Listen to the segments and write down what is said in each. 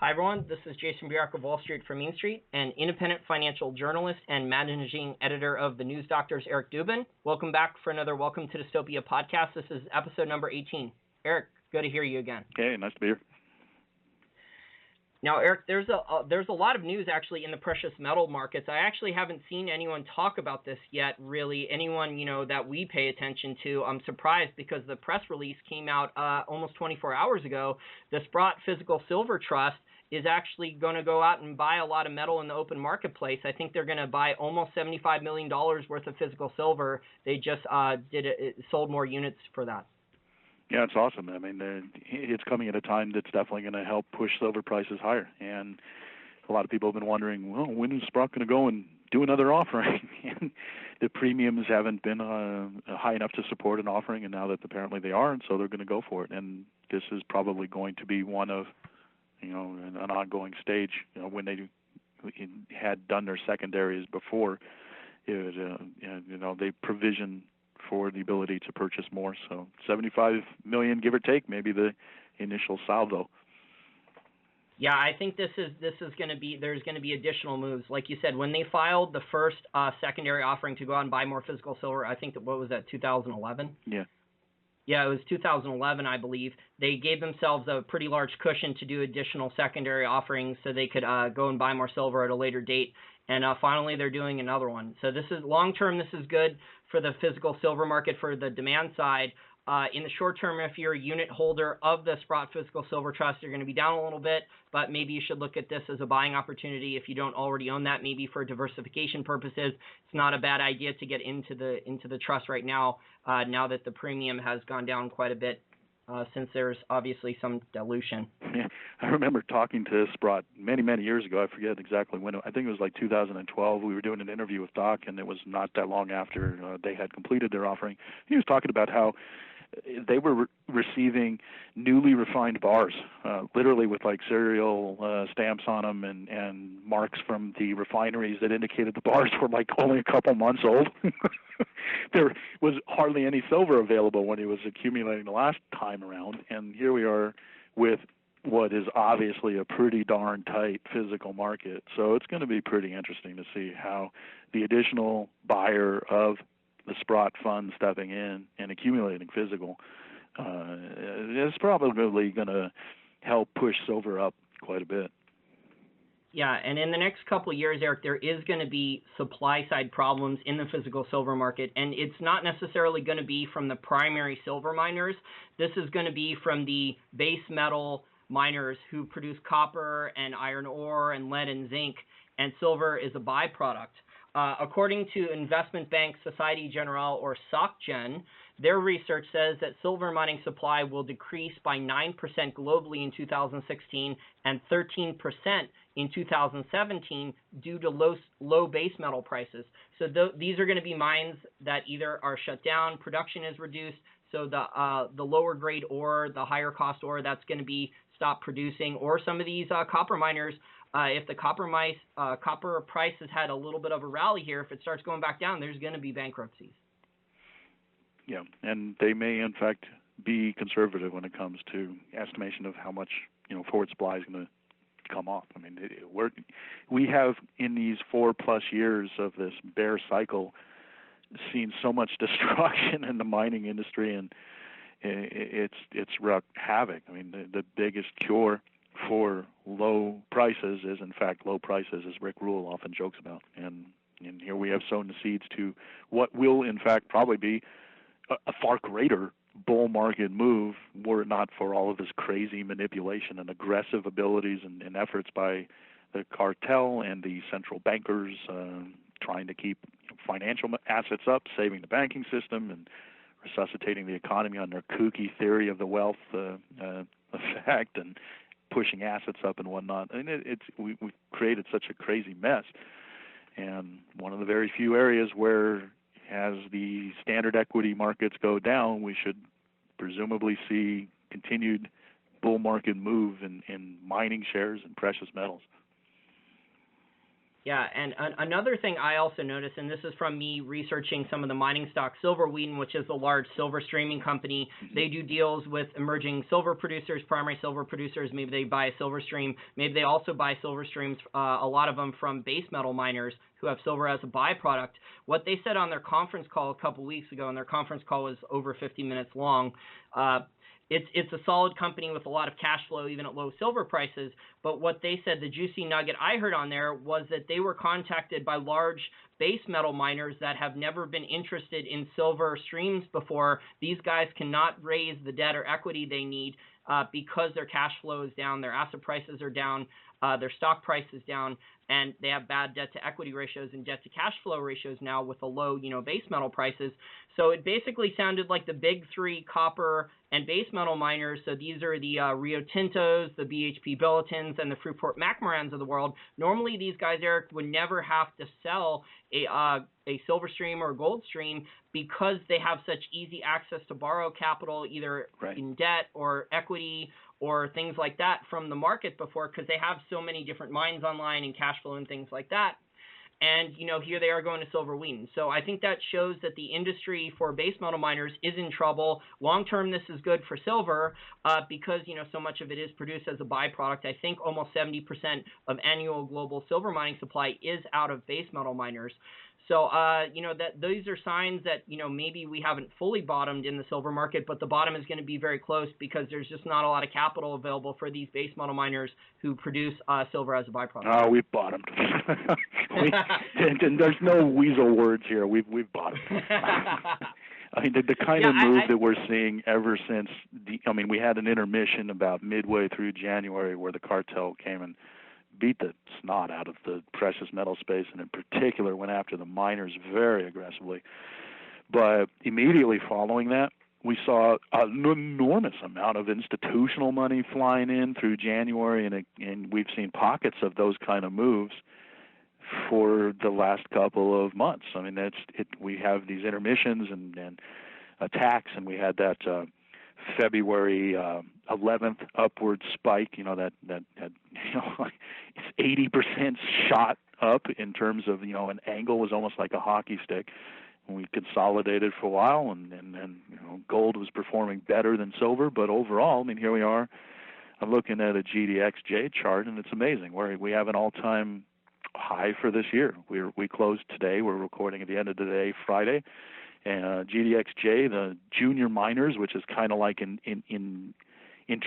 Hi, everyone. This is Jason Bjork of Wall Street for Main Street, an independent financial journalist and managing editor of the News Doctor's Eric Dubin. Welcome back for another Welcome to Dystopia podcast. This is episode number 18. Eric, good to hear you again. Hey, nice to be here. Now, Eric, there's a lot of news actually in the precious metal markets. I actually haven't seen anyone talk about this yet, really. Anyone, that we pay attention to. I'm surprised because the press release came out almost 24 hours ago. The Sprott Physical Silver Trust is actually going to go out and buy a lot of metal in the open marketplace. I think they're going to buy almost $75 million worth of physical silver. They just sold more units for that. Yeah, it's awesome. I mean, it's coming at a time that's definitely going to help push silver prices higher. And a lot of people have been wondering, well, when is Sprott going to go and do another offering? And the premiums haven't been high enough to support an offering, and now that apparently they are, and so they're going to go for it. And this is probably going to be one of, an ongoing stage. When they had done their secondaries before, they provision for the ability to purchase more. So 75 million, give or take, maybe the initial salvo. Yeah, I think this is going to be, there's going to be additional moves. Like you said, when they filed the first secondary offering to go out and buy more physical silver, I think what was that, 2011? Yeah. Yeah, it was 2011, I believe. They gave themselves a pretty large cushion to do additional secondary offerings so they could go and buy more silver at a later date. And finally, they're doing another one. So this is long-term, this is good for the physical silver market for the demand side. In the short term, if you're a unit holder of the Sprott Physical Silver Trust, you're going to be down a little bit, but maybe you should look at this as a buying opportunity if you don't already own that, maybe for diversification purposes. It's not a bad idea to get into the trust right now, now that the premium has gone down quite a bit, since there's obviously some dilution. Yeah, I remember talking to Sprott many, many years ago. I forget exactly when. I think it was like 2012. We were doing an interview with Doc, and it was not that long after they had completed their offering. He was talking about how they were receiving newly refined bars, literally with like serial stamps on them and marks from the refineries that indicated the bars were like only a couple months old. There was hardly any silver available when he was accumulating the last time around, and here we are with what is obviously a pretty darn tight physical market. So it's going to be pretty interesting to see how the additional buyer of the Sprott fund stepping in and accumulating physical is probably going to help push silver up quite a bit. Yeah, and in the next couple of years, Eric, there is going to be supply-side problems in the physical silver market, and it's not necessarily going to be from the primary silver miners. This is going to be from the base metal miners who produce copper and iron ore and lead and zinc, and silver is a byproduct. According to investment bank Societe General, or Soc Gen, their research says that silver mining supply will decrease by 9% globally in 2016 and 13% in 2017 due to low base metal prices. So these are going to be mines that either are shut down, production is reduced, so the lower grade ore, the higher cost ore, that's going to be stopped producing, or some of these copper miners, if the copper price has had a little bit of a rally here, if it starts going back down, there's going to be bankruptcies. Yeah, and they may, in fact, be conservative when it comes to estimation of how much, forward supply is going to come off. I mean, we have, in these 4+ years of this bear cycle, seen so much destruction in the mining industry, and it's wreaked havoc. I mean, the biggest cure for low prices is, in fact, low prices, as Rick Rule often jokes about. And here we have sown the seeds to what will, in fact, probably be a far greater bull market move were it not for all of this crazy manipulation and aggressive abilities and efforts by the cartel and the central bankers trying to keep financial assets up, saving the banking system, and resuscitating the economy on their kooky theory of the wealth effect, and pushing assets up and whatnot. I mean, we've created such a crazy mess. And one of the very few areas where, as the standard equity markets go down, we should presumably see continued bull market move in mining shares and precious metals. Yeah, and another thing I also noticed, and this is from me researching some of the mining stocks, Silver Wheaton, which is a large silver streaming company, they do deals with emerging silver producers, primary silver producers. Maybe they buy a silver stream. Maybe they also buy silver streams, a lot of them from base metal miners who have silver as a byproduct. What they said on their conference call a couple weeks ago, and their conference call was over 50 minutes long, it's a solid company with a lot of cash flow, even at low silver prices. But what they said, the juicy nugget I heard on there, was that they were contacted by large base metal miners that have never been interested in silver streams before. These guys cannot raise the debt or equity they need because their cash flow is down, their asset prices are down, their stock price is down, and they have bad debt to equity ratios and debt to cash flow ratios now with the low, base metal prices. So it basically sounded like the big three copper and base metal miners. So these are the Rio Tintos, the BHP Billotins, and the Freeport-McMorans of the world. Normally these guys, Eric, would never have to sell a silver stream or a gold stream because they have such easy access to borrow capital, either in debt or equity or things like that from the market before, because they have so many different mines online and cash flow and things like that. And, here they are going to Silver Wheaton. So I think that shows that the industry for base metal miners is in trouble. Long term, this is good for silver because, so much of it is produced as a byproduct. I think almost 70% of annual global silver mining supply is out of base metal miners. So, that these are signs that, maybe we haven't fully bottomed in the silver market, but the bottom is going to be very close because there's just not a lot of capital available for these base metal miners who produce silver as a byproduct. Oh, we've bottomed. And there's no weasel words here. We've bottomed. I mean, the kind of move that we're seeing ever since we had an intermission about midway through January where the cartel came and beat the snot out of the precious metal space, and in particular went after the miners very aggressively. But immediately following that, we saw an enormous amount of institutional money flying in through January, and we've seen pockets of those kind of moves for the last couple of months. I mean, we have these intermissions and attacks, and we had that February 11th upward spike, that it's 80% shot up in terms of, an angle was almost like a hockey stick. And we consolidated for a while, and gold was performing better than silver, but overall, here we are. I'm looking at a GDXJ chart, and it's amazing. We have an all-time high for this year. We closed today. We're recording at the end of the day, Friday. And GDXJ, the junior miners, which is kind of like in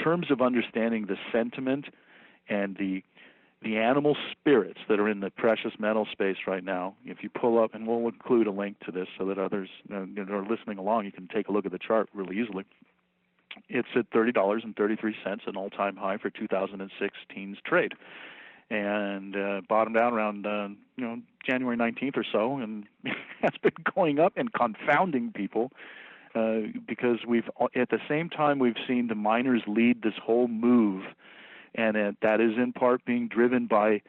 terms of understanding the sentiment and the animal spirits that are in the precious metal space right now. If you pull up, and we'll include a link to this so that others that are listening along, you can take a look at the chart really easily. It's at $30.33, an all-time high for 2016's trade, and bottomed out around January 19th or so, and has been going up and confounding people because at the same time we've seen the miners lead this whole move, and that is in part being driven by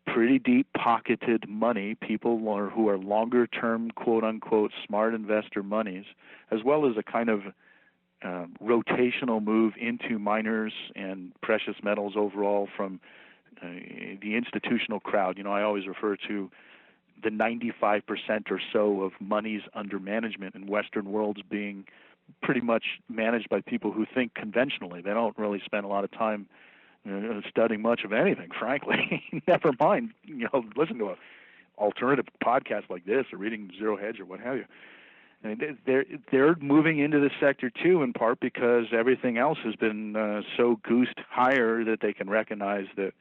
pretty deep-pocketed money, people who are longer-term, quote-unquote, smart investor monies, as well as a kind of rotational move into miners and precious metals overall from the institutional crowd. I always refer to the 95% or so of monies under management in Western worlds being pretty much managed by people who think conventionally. They don't really spend a lot of time studying much of anything, frankly. Never mind, listen to an alternative podcast like this or reading Zero Hedge or what have you. And they're moving into this sector too, in part because everything else has been so goosed higher that they can recognize that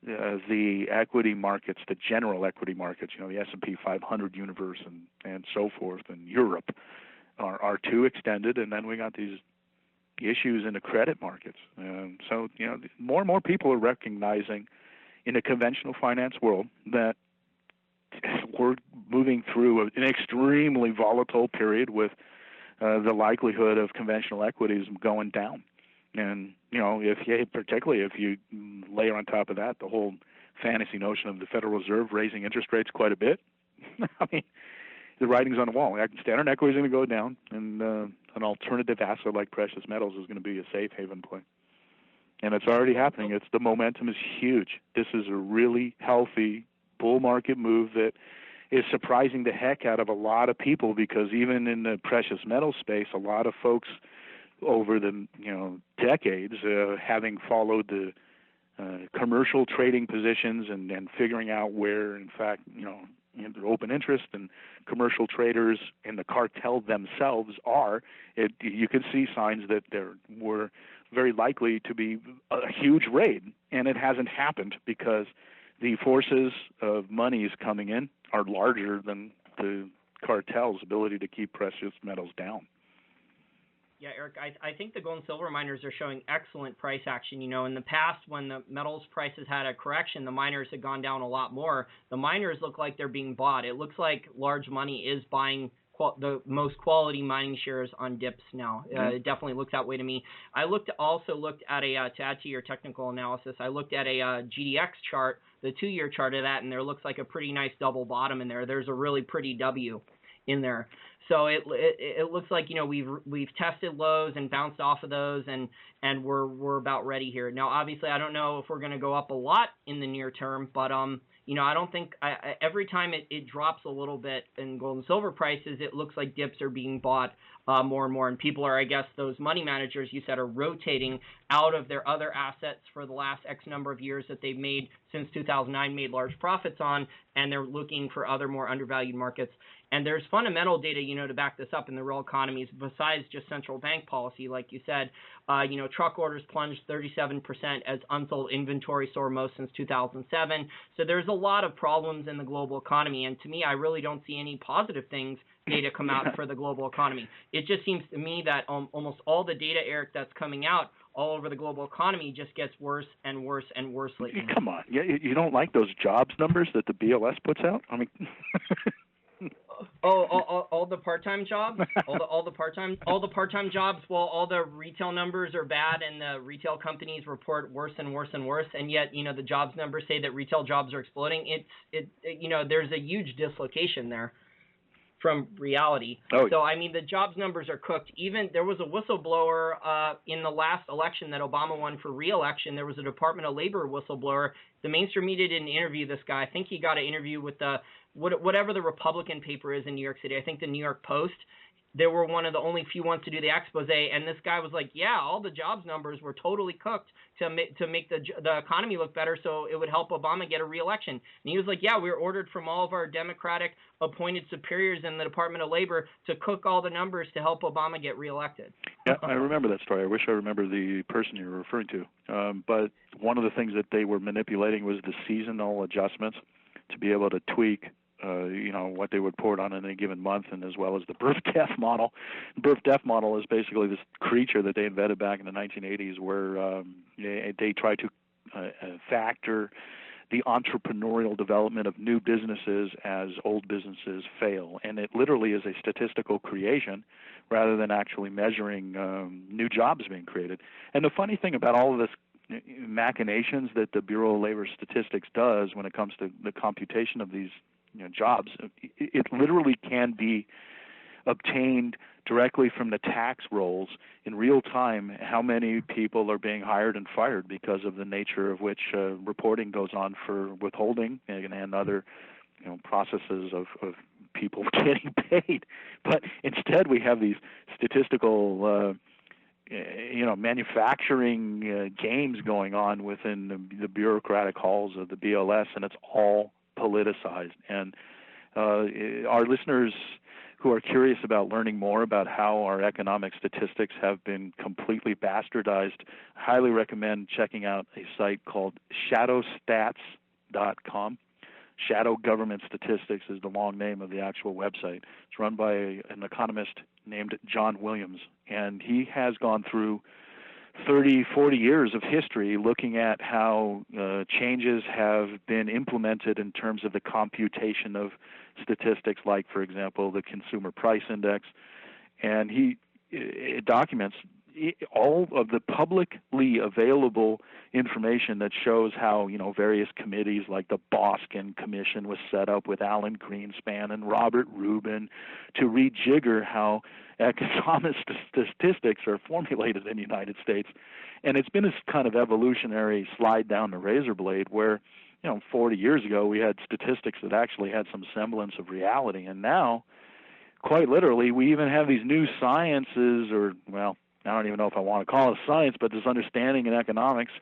the equity markets, the general equity markets, the S&P 500 universe and so forth, and Europe are too extended, and then we got these issues in the credit markets. So, more and more people are recognizing in the conventional finance world that we're moving through an extremely volatile period with the likelihood of conventional equities going down. And, particularly if you layer on top of that the whole fantasy notion of the Federal Reserve raising interest rates quite a bit, the writing's on the wall. Standard equity is going to go down, and an alternative asset like precious metals is going to be a safe haven play. And it's already happening. The momentum is huge. This is a really healthy bull market move that is surprising the heck out of a lot of people, because even in the precious metal space, a lot of folks over the decades, having followed the commercial trading positions and figuring out where, in fact, open interest and commercial traders and the cartel themselves are, you could see signs that there were very likely to be a huge raid, and it hasn't happened because the forces of monies coming in are larger than the cartel's ability to keep precious metals down. Yeah, Eric, I think the gold and silver miners are showing excellent price action. In the past, when the metals prices had a correction, the miners had gone down a lot more. The miners look like they're being bought. It looks like large money is buying the most quality mining shares on dips now. It definitely looks that way to me. I also looked at to add to your technical analysis, I looked at a GDX chart, the 2-year chart of that, and there looks like a pretty nice double bottom in there. There's a really pretty W in there. So it looks like we've tested lows and bounced off of those, and we're about ready here. Now, obviously, I don't know if we're going to go up a lot in the near term, but I don't think every time it drops a little bit in gold and silver prices, it looks like dips are being bought more and more, and people are, I guess, those money managers you said are rotating out of their other assets for the last X number of years that they've made since 2009, made large profits on, and they're looking for other more undervalued markets. And there's fundamental data, to back this up in the real economies besides just central bank policy, like you said. Truck orders plunged 37% as unsold inventory soared most since 2007. So there's a lot of problems in the global economy, and to me, I really don't see any positive things data come out for the global economy. It just seems to me that almost all the data, Eric, that's coming out all over the global economy just gets worse and worse and worse lately. Come on, you don't like those jobs numbers that the BLS puts out? I mean. all the part-time jobs, all the part-time jobs. Well, all the retail numbers are bad, and the retail companies report worse and worse and worse. And yet, the jobs numbers say that retail jobs are exploding. There's a huge dislocation there from reality. So, I mean, the jobs numbers are cooked. Even there was a whistleblower in the last election that Obama won for re-election. There was a Department of Labor whistleblower. The mainstream media didn't interview this guy. I think he got an interview with whatever the Republican paper is in New York City. I think the New York Post. They were one of the only few ones to do the expose, and this guy was like, yeah, all the jobs numbers were totally cooked to make the economy look better so it would help Obama get a re-election. And he was like, yeah, we were ordered from all of our Democratic appointed superiors in the Department of Labor to cook all the numbers to help Obama get re-elected. Yeah, I remember that story. I wish I remember the person you were referring to. But one of the things that they were manipulating was the seasonal adjustments to be able to tweak what they would report on in any given month, and as well as the birth-death model. The birth-death model is basically this creature that they invented back in the 1980s where they try to factor the entrepreneurial development of new businesses as old businesses fail. And it literally is a statistical creation rather than actually measuring new jobs being created. And the funny thing about all of this machinations that the Bureau of Labor Statistics does when it comes to the computation of these jobs, it literally can be obtained directly from the tax rolls in real time how many people are being hired and fired because of the nature of which reporting goes on for withholding and other processes of people getting paid. But instead we have these statistical manufacturing games going on within the bureaucratic halls of the BLS, and it's all politicized. And our listeners who are curious about learning more about how our economic statistics have been completely bastardized, highly recommend checking out a site called shadowstats.com. Shadow Government Statistics is the long name of the actual website. It's run by an economist named John Williams, and he has gone through 30, 40 years of history looking at how changes have been implemented in terms of the computation of statistics, like, for example, the Consumer Price Index. And he documents all of the publicly available information that shows how, various committees like the Boskin Commission was set up with Alan Greenspan and Robert Rubin to rejigger how economic statistics are formulated in the United States. And it's been this kind of evolutionary slide down the razor blade where 40 years ago, we had statistics that actually had some semblance of reality, and now, quite literally, we even have these new sciences, or, well, I don't even know if I want to call it science, but this understanding in economics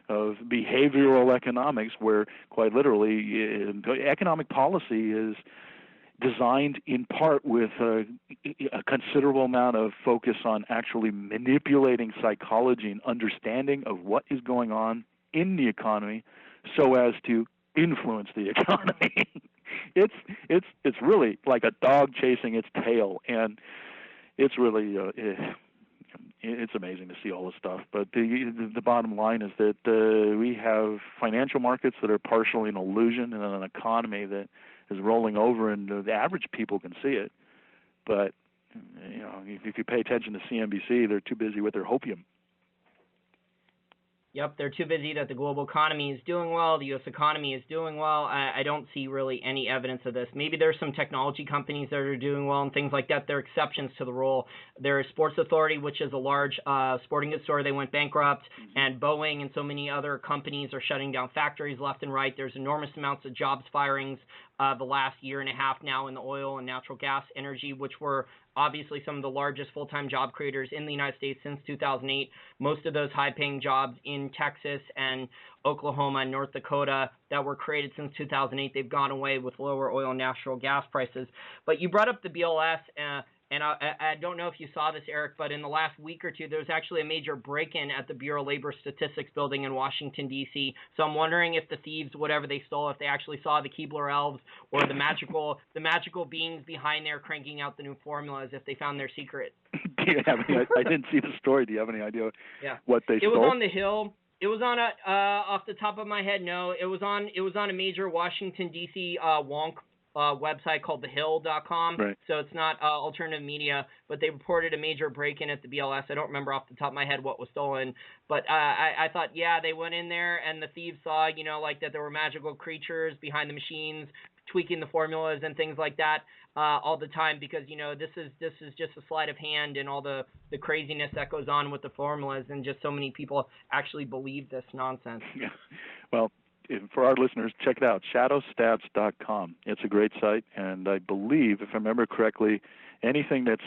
of behavioral economics, where quite literally economic policy is designed in part with a considerable amount of focus on actually manipulating psychology and understanding of what is going on in the economy so as to influence the economy. It's really like a dog chasing its tail, and it's really it's amazing to see all this stuff. But the bottom line is that we have financial markets that are partially an illusion, and an economy that is rolling over, and the average people can see it. But if you pay attention to CNBC, they're too busy with their hopium. Yep, they're too busy that the global economy is doing well, the U.S. economy is doing well. I don't see really any evidence of this. Maybe there's some technology companies that are doing well and things like that. They're exceptions to the rule. There's Sports Authority, which is a large sporting goods store. They went bankrupt, and Boeing and so many other companies are shutting down factories left and right. There's enormous amounts of jobs firings the last year and a half now in the oil and natural gas energy, which were obviously some of the largest full-time job creators in the United States since 2008. Most of those high-paying jobs in Texas and Oklahoma and North Dakota that were created since 2008, they've gone away with lower oil and natural gas prices. But you brought up the BLS, and I don't know if you saw this, Eric, but in the last week or two, there was actually a major break-in at the Bureau of Labor Statistics building in Washington, D.C. So I'm wondering if the thieves, whatever they stole, if they actually saw the Keebler elves or the magical beings behind there cranking out the new formulas, if they found their secret. Do you have any? I didn't see the story. Do you have any idea what they stole? It was on the Hill. It was on off the top of my head, no. It was on a major Washington, D.C. wonk website called thehill.com. Right. So it's not alternative media, but they reported a major break-in at the BLS. I don't remember off the top of my head what was stolen, but I thought, yeah, they went in there and the thieves saw, like that there were magical creatures behind the machines tweaking the formulas and things like that all the time, because this is just a sleight of hand and all the craziness that goes on with the formulas, and just so many people actually believe this nonsense. Yeah. Well, for our listeners, check it out, shadowstats.com. It's a great site, and I believe, if I remember correctly, anything that's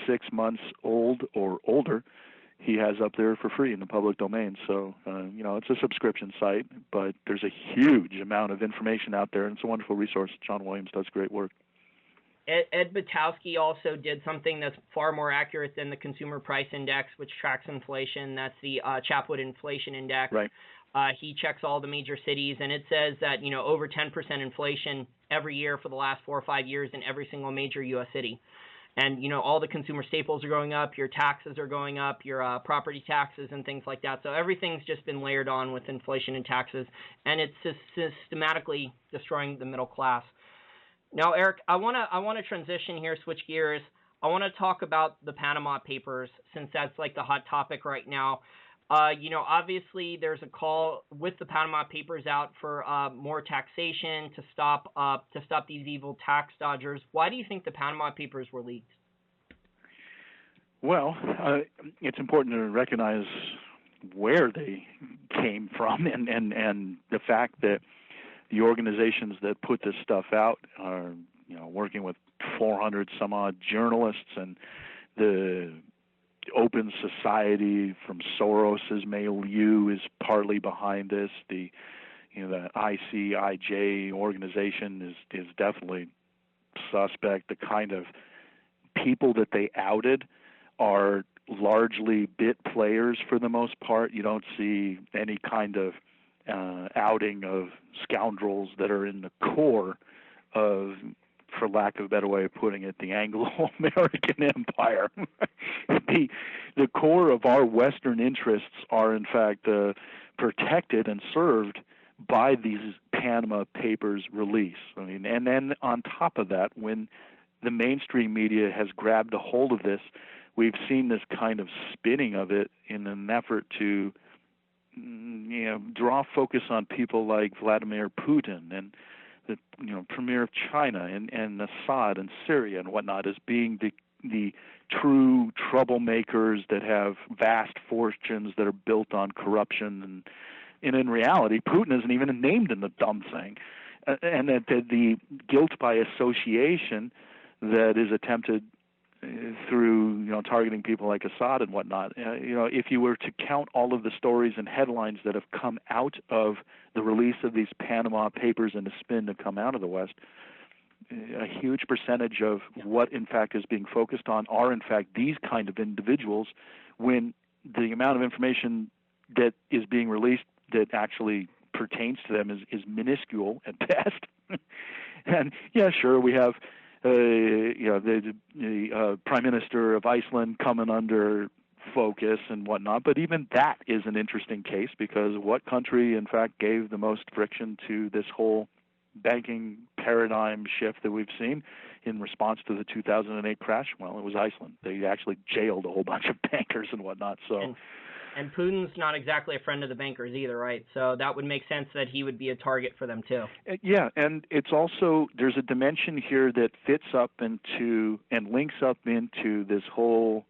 6 months old or older, he has up there for free in the public domain. So, it's a subscription site, but there's a huge amount of information out there, and it's a wonderful resource. John Williams does great work. Ed Batowski also did something that's far more accurate than the Consumer Price Index, which tracks inflation. That's the Chapwood Inflation Index. Right. He checks all the major cities, and it says that, over 10% inflation every year for the last 4 or 5 years in every single major U.S. city. And, all the consumer staples are going up, your taxes are going up, your property taxes and things like that. So everything's just been layered on with inflation and taxes, and it's just systematically destroying the middle class. Now, Eric, I want to transition here, switch gears. I want to talk about the Panama Papers, since that's like the hot topic right now. Obviously there's a call with the Panama Papers out for more taxation to stop these evil tax dodgers. Why do you think the Panama Papers were leaked? Well, it's important to recognize where they came from, and the fact that the organizations that put this stuff out are, working with 400 some odd journalists, and the Open Society from Soros's milieu is partly behind this. The ICIJ organization is definitely suspect. The kind of people that they outed are largely bit players for the most part. You don't see any kind of outing of scoundrels that are in the core of, for lack of a better way of putting it, the Anglo-American Empire. The core of our Western interests are, in fact, protected and served by these Panama Papers release. I mean, and then on top of that, when the mainstream media has grabbed a hold of this, we've seen this kind of spinning of it in an effort to draw focus on people like Vladimir Putin and the premier of China and Assad and Syria and whatnot as being the true troublemakers that have vast fortunes that are built on corruption And in reality, Putin isn't even named in the dumb thing. And that the guilt by association that is attempted through targeting people like Assad and whatnot. If you were to count all of the stories and headlines that have come out of the release of these Panama Papers and the spin to come out of the West, a huge percentage of what in fact is being focused on are in fact these kind of individuals, when the amount of information that is being released that actually pertains to them is minuscule at best. And yeah, sure, we have the Prime Minister of Iceland coming under focus and whatnot, but even that is an interesting case, because what country in fact gave the most friction to this whole banking paradigm shift that we've seen in response to the 2008 crash? Well, it was Iceland. They actually jailed a whole bunch of bankers and whatnot. So. And Putin's not exactly a friend of the bankers either, right? So that would make sense that he would be a target for them too. Yeah, and it's also, there's a dimension here that fits up into and links up into this whole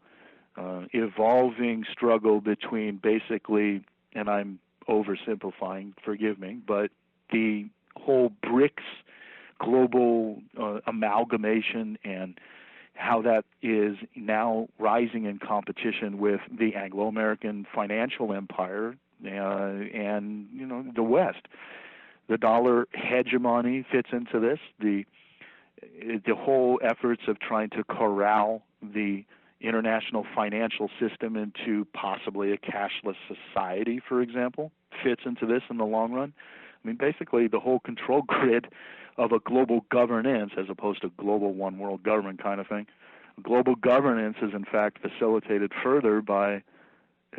evolving struggle between basically, and I'm oversimplifying, forgive me, but the whole BRICS global amalgamation and how that is now rising in competition with the Anglo-American financial empire and the West. The dollar hegemony fits into this. The whole efforts of trying to corral the international financial system into possibly a cashless society, for example, fits into this in the long run. I mean, basically the whole control grid of a global governance, as opposed to global one world government kind of thing. Global governance is in fact facilitated further by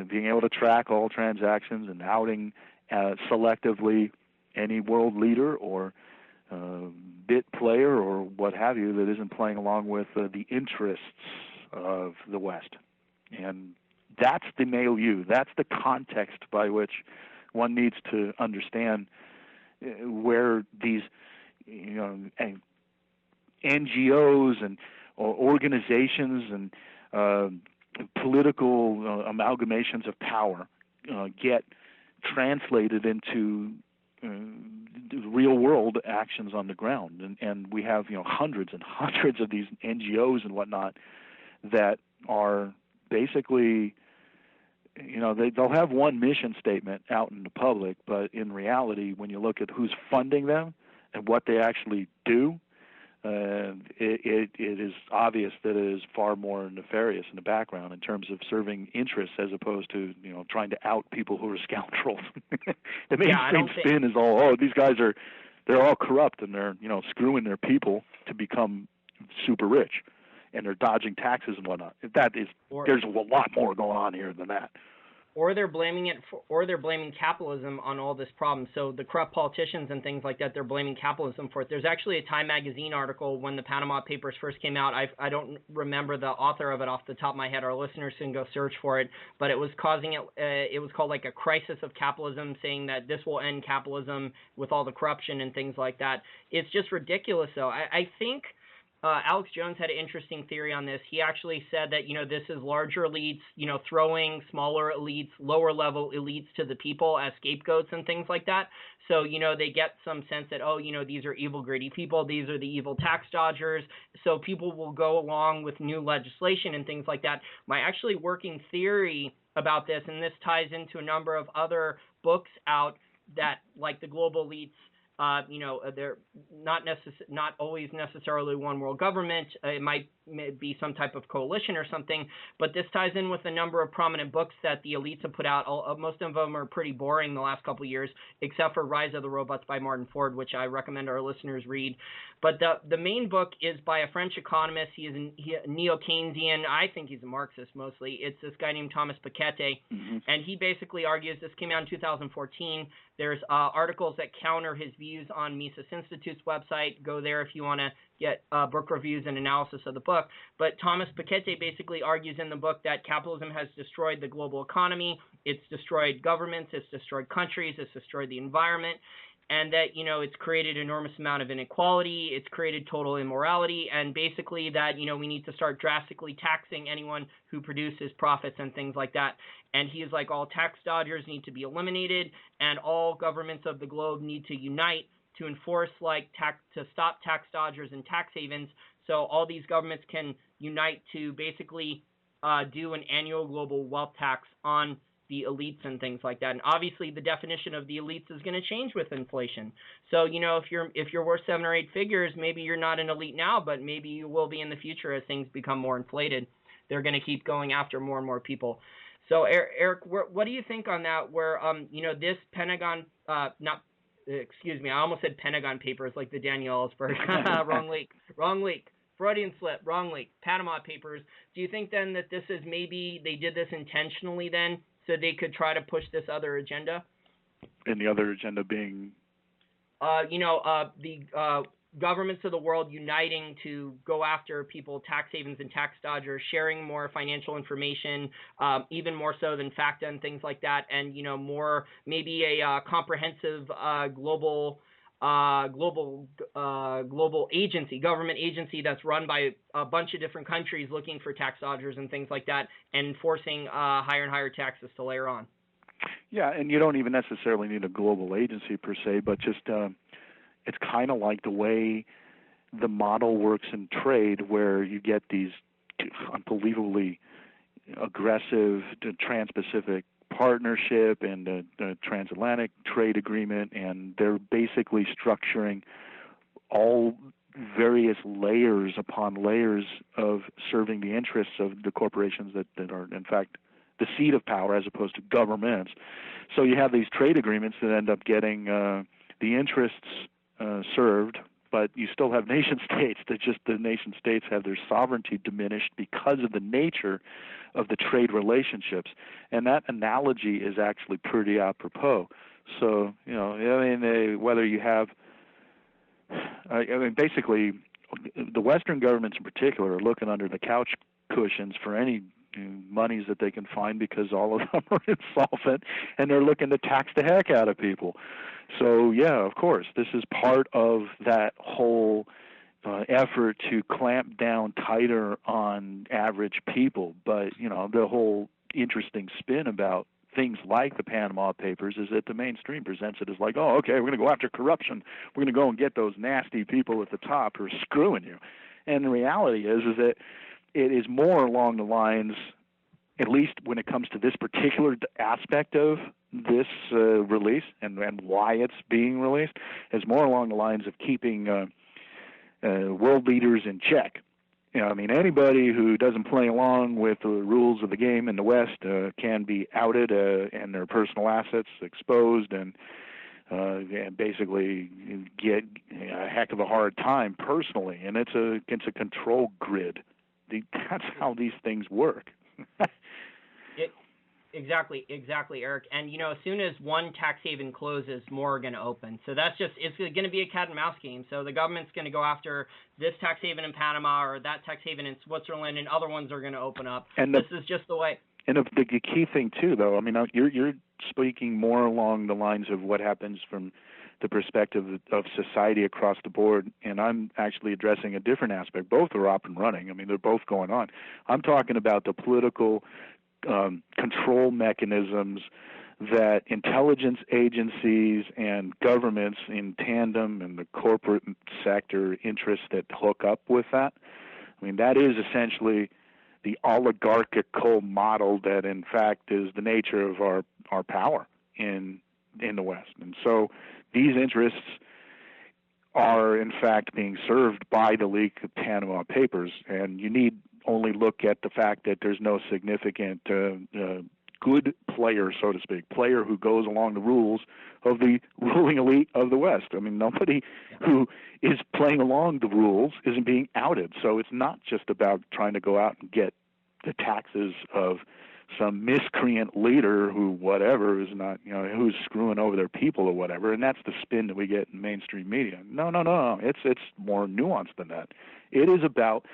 being able to track all transactions and outing selectively any world leader or bit player or what have you that isn't playing along with the interests of the West. And that's the milieu, that's the context by which one needs to understand where these NGOs and organizations and political amalgamations of power get translated into real world actions on the ground. And we have hundreds and hundreds of these NGOs and whatnot that are basically they'll have one mission statement out in the public, but in reality, when you look at who's funding them and what they actually do, it is obvious that it is far more nefarious in the background in terms of serving interests as opposed to trying to out people who are scoundrels. The mainstream spin is all, these guys they're all corrupt and they're screwing their people to become super rich, and they're dodging taxes and whatnot. There's a lot more going on here than that. Or they're blaming capitalism on all this problem. So the corrupt politicians and things like that, they're blaming capitalism for it. There's actually a Time magazine article when the Panama Papers first came out. I don't remember the author of it off the top of my head. Our listeners can go search for it. But it was it was called like a crisis of capitalism, saying that this will end capitalism with all the corruption and things like that. It's just ridiculous, though. I think Alex Jones had an interesting theory on this. He actually said that, this is larger elites, throwing smaller elites, lower level elites to the people as scapegoats and things like that. So, they get some sense that, these are evil, greedy people. These are the evil tax dodgers. So people will go along with new legislation and things like that. My actually working theory about this, and this ties into a number of other books out that, like the global elites, they're not always necessarily one world government. It might be some type of coalition or something, but this ties in with a number of prominent books that the elites have put out. Most of them are pretty boring the last couple of years, except for Rise of the Robots by Martin Ford, which I recommend our listeners read. But the main book is by a French economist. He is a neo-Keynesian. I think he's a Marxist mostly. It's this guy named Thomas Piketty, and he basically argues, this came out in 2014, there's articles that counter his views on Mises Institute's website. Go there if you want to get book reviews and analysis of the book. But Thomas Piketty basically argues in the book that capitalism has destroyed the global economy. It's destroyed governments. It's destroyed countries. It's destroyed the environment. and that, you know, it's created an enormous amount of inequality, it's created total immorality, and basically that, you know, we need to start drastically taxing anyone who produces profits and things like that. And he is like, all tax dodgers need to be eliminated, and all governments of the globe need to unite to enforce to stop tax dodgers and tax havens. So all these governments can unite to basically do an annual global wealth tax on the elites and things like that. And obviously the definition of the elites is going to change with inflation. So, you know, if you're worth 7 or 8 figures, maybe you're not an elite now, but maybe you will be in the future as things become more inflated. They're going to keep going after more and more people. So Eric, what do you think on that, where you know, this Pentagon excuse me, I almost said Pentagon Papers like the Daniel Ellsberg. wrong leak. Freudian slip, wrong leak. Panama Papers. Do you think then that this is, maybe they did this intentionally then, so they could try to push this other agenda? And the other agenda being? You know, the governments of the world uniting to go after people, tax havens and tax dodgers, sharing more financial information, even more so than FACTA and things like that, and, you know, more, maybe a comprehensive global agency, government agency that's run by a bunch of different countries looking for tax dodgers and things like that, and enforcing higher and higher taxes to layer on. Yeah, and you don't even necessarily need a global agency per se, but just it's kind of like the way the model works in trade, where you get these unbelievably aggressive trans-Pacific partnership and the transatlantic trade agreement, and they're basically structuring all various layers upon layers of serving the interests of the corporations that are, in fact, the seat of power as opposed to governments. So you have these trade agreements that end up getting the interests served, but you still have nation states that just, the nation states have their sovereignty diminished because of the nature of the trade relationships. And that analogy is actually pretty apropos. So, you know, I mean, whether you have, I mean, basically, the Western governments in particular are looking under the couch cushions for any monies that they can find, because all of them are insolvent, and they're looking to tax the heck out of people. So, yeah, of course, this is part of that whole effort to clamp down tighter on average people. But, you know, the whole interesting spin about things like the Panama Papers is that the mainstream presents it as like, oh, okay, we're going to go after corruption. We're going to go and get those nasty people at the top who are screwing you. And the reality is that it is more along the lines, at least when it comes to this particular aspect of this release and why it's being released, is more along the lines of keeping world leaders in check. You know, I mean, anybody who doesn't play along with the rules of the game in the West can be outed and their personal assets exposed, and basically get a heck of a hard time personally. And it's a control grid. That's how these things work. Exactly, Eric. And, you know, as soon as one tax haven closes, more are going to open. So that's just, it's going to be a cat and mouse game. So the government's going to go after this tax haven in Panama or that tax haven in Switzerland, and other ones are going to open up. And this is just the way. And the key thing, too, though, I mean, you're speaking more along the lines of what happens from the perspective of society across the board, and I'm actually addressing a different aspect. Both are up and running. I mean, they're both going on. I'm talking about the political control mechanisms that intelligence agencies and governments in tandem, and the corporate sector interests that hook up with that. I mean, that is essentially the oligarchical model that, in fact, is the nature of our power in the West. And so these interests are, in fact, being served by the leak of Panama Papers, and you need only look at the fact that there's no significant good player, so to speak, player who goes along the rules of the ruling elite of the West. I mean, nobody who is playing along the rules isn't being outed. So it's not just about trying to go out and get the taxes of some miscreant leader who whatever is not, you know, who's screwing over their people or whatever, and that's the spin that we get in mainstream media. No. It's more nuanced than that. It is about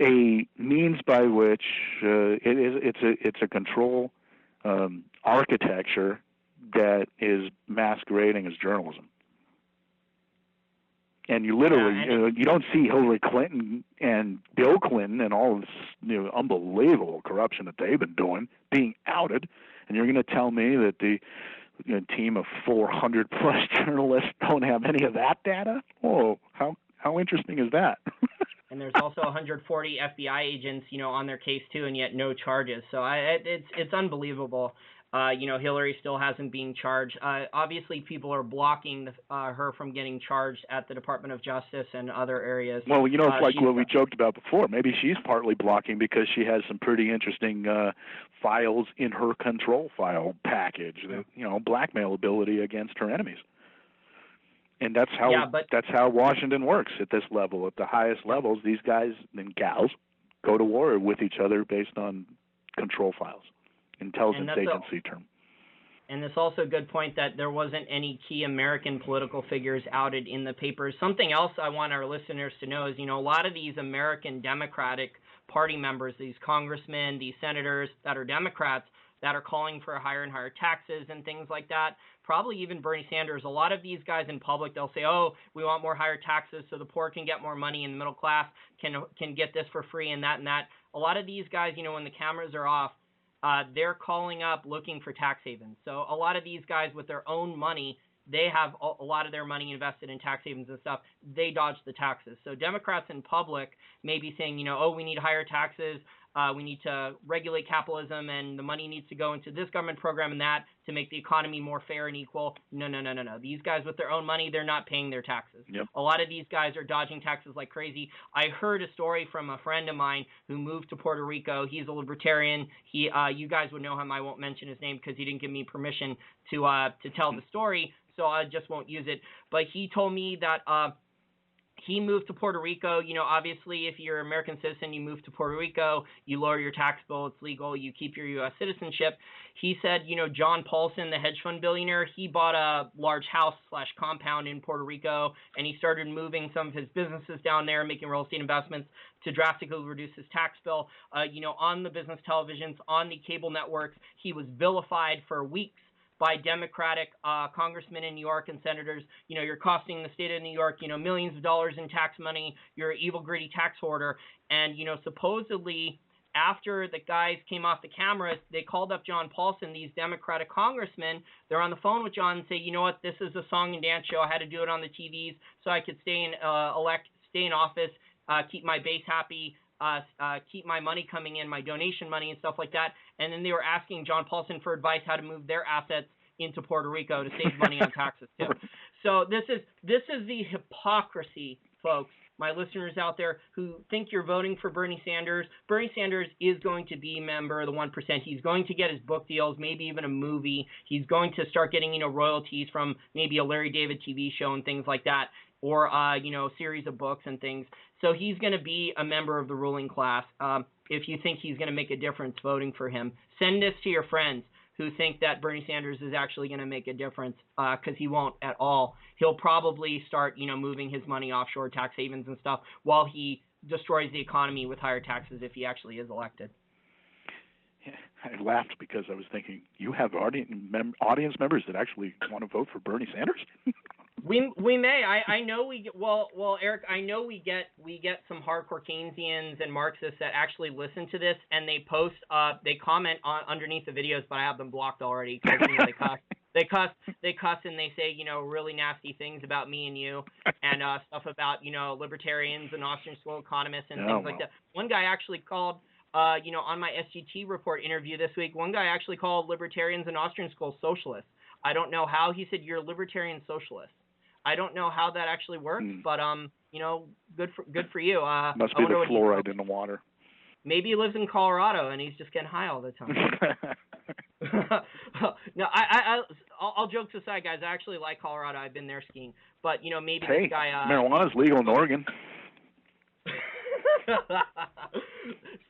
a means by which it's a control architecture that is masquerading as journalism. And you literally, you don't see Hillary Clinton and Bill Clinton and all this unbelievable corruption that they've been doing being outed. And you're going to tell me that the team of 400 plus journalists don't have any of that data? Oh, how interesting is that? And there's also 140 FBI agents, on their case too, and yet no charges. So it's unbelievable. Hillary still hasn't been charged. Obviously, people are blocking her from getting charged at the Department of Justice and other areas. Well, it's like what we joked about before. Maybe she's partly blocking because she has some pretty interesting files in her control file package that, blackmail ability against her enemies. And that's how Washington works at this level. At the highest levels, these guys and gals go to war with each other based on control files. Intelligence agency term. And it's also a good point that there wasn't any key American political figures outed in the papers. Something else I want our listeners to know is, a lot of these American Democratic Party members, these congressmen, these senators that are Democrats that are calling for higher and higher taxes and things like that, probably even Bernie Sanders, a lot of these guys in public, they'll say, oh, we want more higher taxes so the poor can get more money and the middle class can get this for free and that and that. A lot of these guys, when the cameras are off, they're calling up looking for tax havens. So a lot of these guys with their own money, they have a lot of their money invested in tax havens and stuff. They dodge the taxes. So Democrats in public may be saying, oh, we need higher taxes. We need to regulate capitalism and the money needs to go into this government program and that to make the economy more fair and equal. No. These guys with their own money, they're not paying their taxes. Yep. A lot of these guys are dodging taxes like crazy. I heard a story from a friend of mine who moved to Puerto Rico. He's a libertarian. You guys would know him. I won't mention his name because he didn't give me permission to tell the story, so I just won't use it. But he told me that he moved to Puerto Rico. Obviously, if you're an American citizen, you move to Puerto Rico, you lower your tax bill, it's legal, you keep your U.S. citizenship. He said, John Paulson, the hedge fund billionaire, he bought a large house/compound in Puerto Rico, and he started moving some of his businesses down there, making real estate investments to drastically reduce his tax bill. On the business televisions, on the cable networks, he was vilified for weeks by Democratic congressmen in New York and senators. You're costing the state of New York, millions of dollars in tax money. You're an evil, greedy tax hoarder. And, supposedly after the guys came off the cameras, they called up John Paulson, these Democratic congressmen. They're on the phone with John and say, this is a song and dance show. I had to do it on the TVs so I could stay in office, keep my base happy, keep my money coming in, my donation money and stuff like that. And then they were asking John Paulson for advice how to move their assets into Puerto Rico to save money on taxes too. So this is the hypocrisy, folks. My listeners out there who think you're voting for Bernie Sanders. Bernie Sanders is going to be a member of the 1%. He's going to get his book deals, maybe even a movie. He's going to start getting, royalties from maybe a Larry David TV show and things like that, or, a series of books and things. So he's going to be a member of the ruling class. If you think he's going to make a difference voting for him, send this to your friends who think that Bernie Sanders is actually going to make a difference, because he won't at all. He'll probably start, moving his money offshore tax havens and stuff while he destroys the economy with higher taxes if he actually is elected. Yeah, I laughed because I was thinking, you have audience members that actually want to vote for Bernie Sanders? We may. I know we get, well, Eric, I know we get some hardcore Keynesians and Marxists that actually listen to this, and they post, they comment underneath the videos, but I have them blocked already because they cuss and they say, really nasty things about me and you, and stuff about, libertarians and Austrian school economists and things like that. One guy actually called, on my SGT report interview this week, one guy actually called libertarians and Austrian school socialists. I don't know how. He said, you're a libertarian socialist. I don't know how that actually works, but good for you. Must be the fluoride in the water. Maybe he lives in Colorado and he's just getting high all the time. No, I'll jokes aside, guys. I actually like Colorado. I've been there skiing, but maybe this guy. Marijuana's legal in Oregon.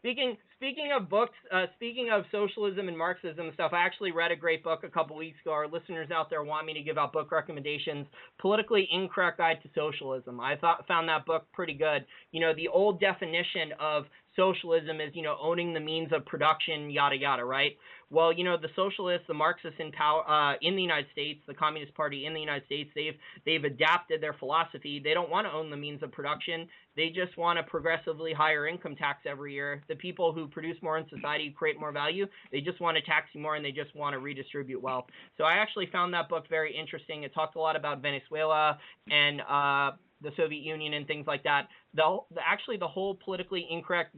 Speaking of books, speaking of socialism and Marxism and stuff, I actually read a great book a couple weeks ago. Our listeners out there want me to give out book recommendations. Politically Incorrect Guide to Socialism. I found that book pretty good. The old definition of socialism is, owning the means of production, yada, yada, right? Well, the socialists, the Marxists in power in the United States, the Communist Party in the United States, they've adapted their philosophy. They don't want to own the means of production. They just want a progressively higher income tax every year. The people who produce more in society, create more value, they just want to tax you more, and they just want to redistribute wealth. So I actually found that book very interesting. It talked a lot about Venezuela and the Soviet Union and things like that. Actually, the whole politically incorrect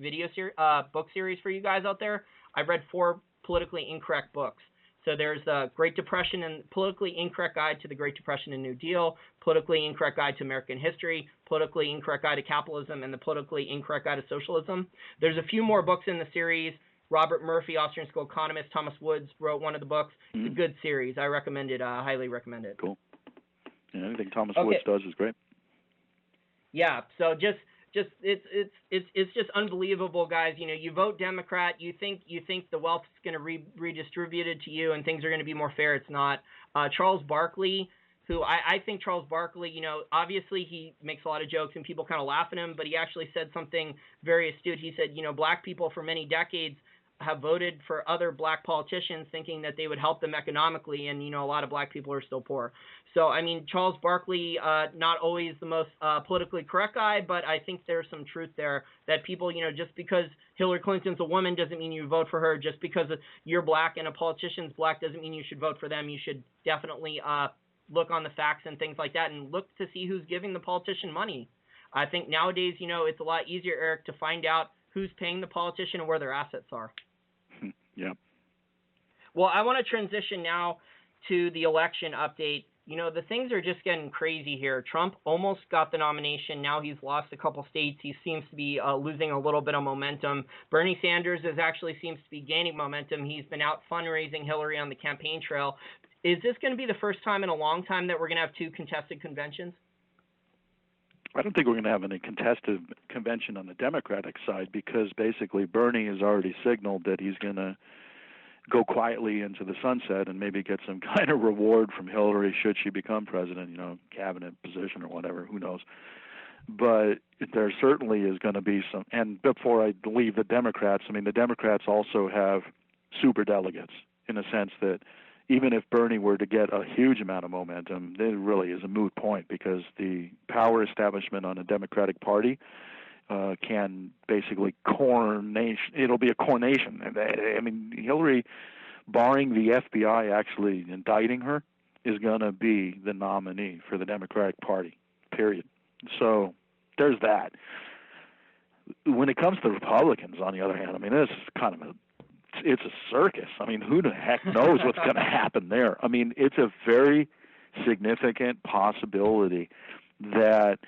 book series for you guys out there, I've read 4 politically incorrect books. So there's the Great Depression and Politically Incorrect Guide to the Great Depression and New Deal, Politically Incorrect Guide to American History, Politically Incorrect Guide to Capitalism, and the Politically Incorrect Guide to Socialism. There's a few more books in the series. Robert Murphy, Austrian school economist, Thomas Woods wrote one of the books. It's a good series. I recommend it. Highly recommend it. Cool. Yeah, anything Thomas Woods does is great. Yeah. So it's just unbelievable, guys. You vote Democrat, you think the wealth is going to be redistributed to you and things are going to be more fair. It's not. Charles Barkley, who I think Charles Barkley, obviously he makes a lot of jokes and people kind of laugh at him, but he actually said something very astute. He said, black people for many decades have voted for other black politicians thinking that they would help them economically, and a lot of black people are still poor. So Charles Barkley, not always the most politically correct guy, but I think there's some truth there that people, just because Hillary Clinton's a woman doesn't mean you vote for her. Just because you're black and a politician's black doesn't mean you should vote for them. You should definitely look on the facts and things like that and look to see who's giving the politician money. I think nowadays, it's a lot easier, Eric, to find out who's paying the politician and where their assets are. Yeah. Well, I want to transition now to the election update. The things are just getting crazy here. Trump almost got the nomination. Now he's lost a couple states. He seems to be losing a little bit of momentum. Bernie Sanders actually seems to be gaining momentum. He's been out fundraising Hillary on the campaign trail. Is this going to be the first time in a long time that we're going to have 2 contested conventions? I don't think we're going to have any contested convention on the Democratic side because basically Bernie has already signaled that he's going to go quietly into the sunset and maybe get some kind of reward from Hillary should she become president, cabinet position or whatever, who knows. But there certainly is going to be some, and before I leave the Democrats, the Democrats also have super delegates in a sense that even if Bernie were to get a huge amount of momentum, it really is a moot point because the power establishment on a Democratic Party can basically it'll be a coronation. Hillary, barring the FBI actually indicting her, is going to be the nominee for the Democratic Party, period. So there's that. When it comes to Republicans, on the other hand, this is kind of it's a circus. Who the heck knows what's going to happen there? It's a very significant possibility that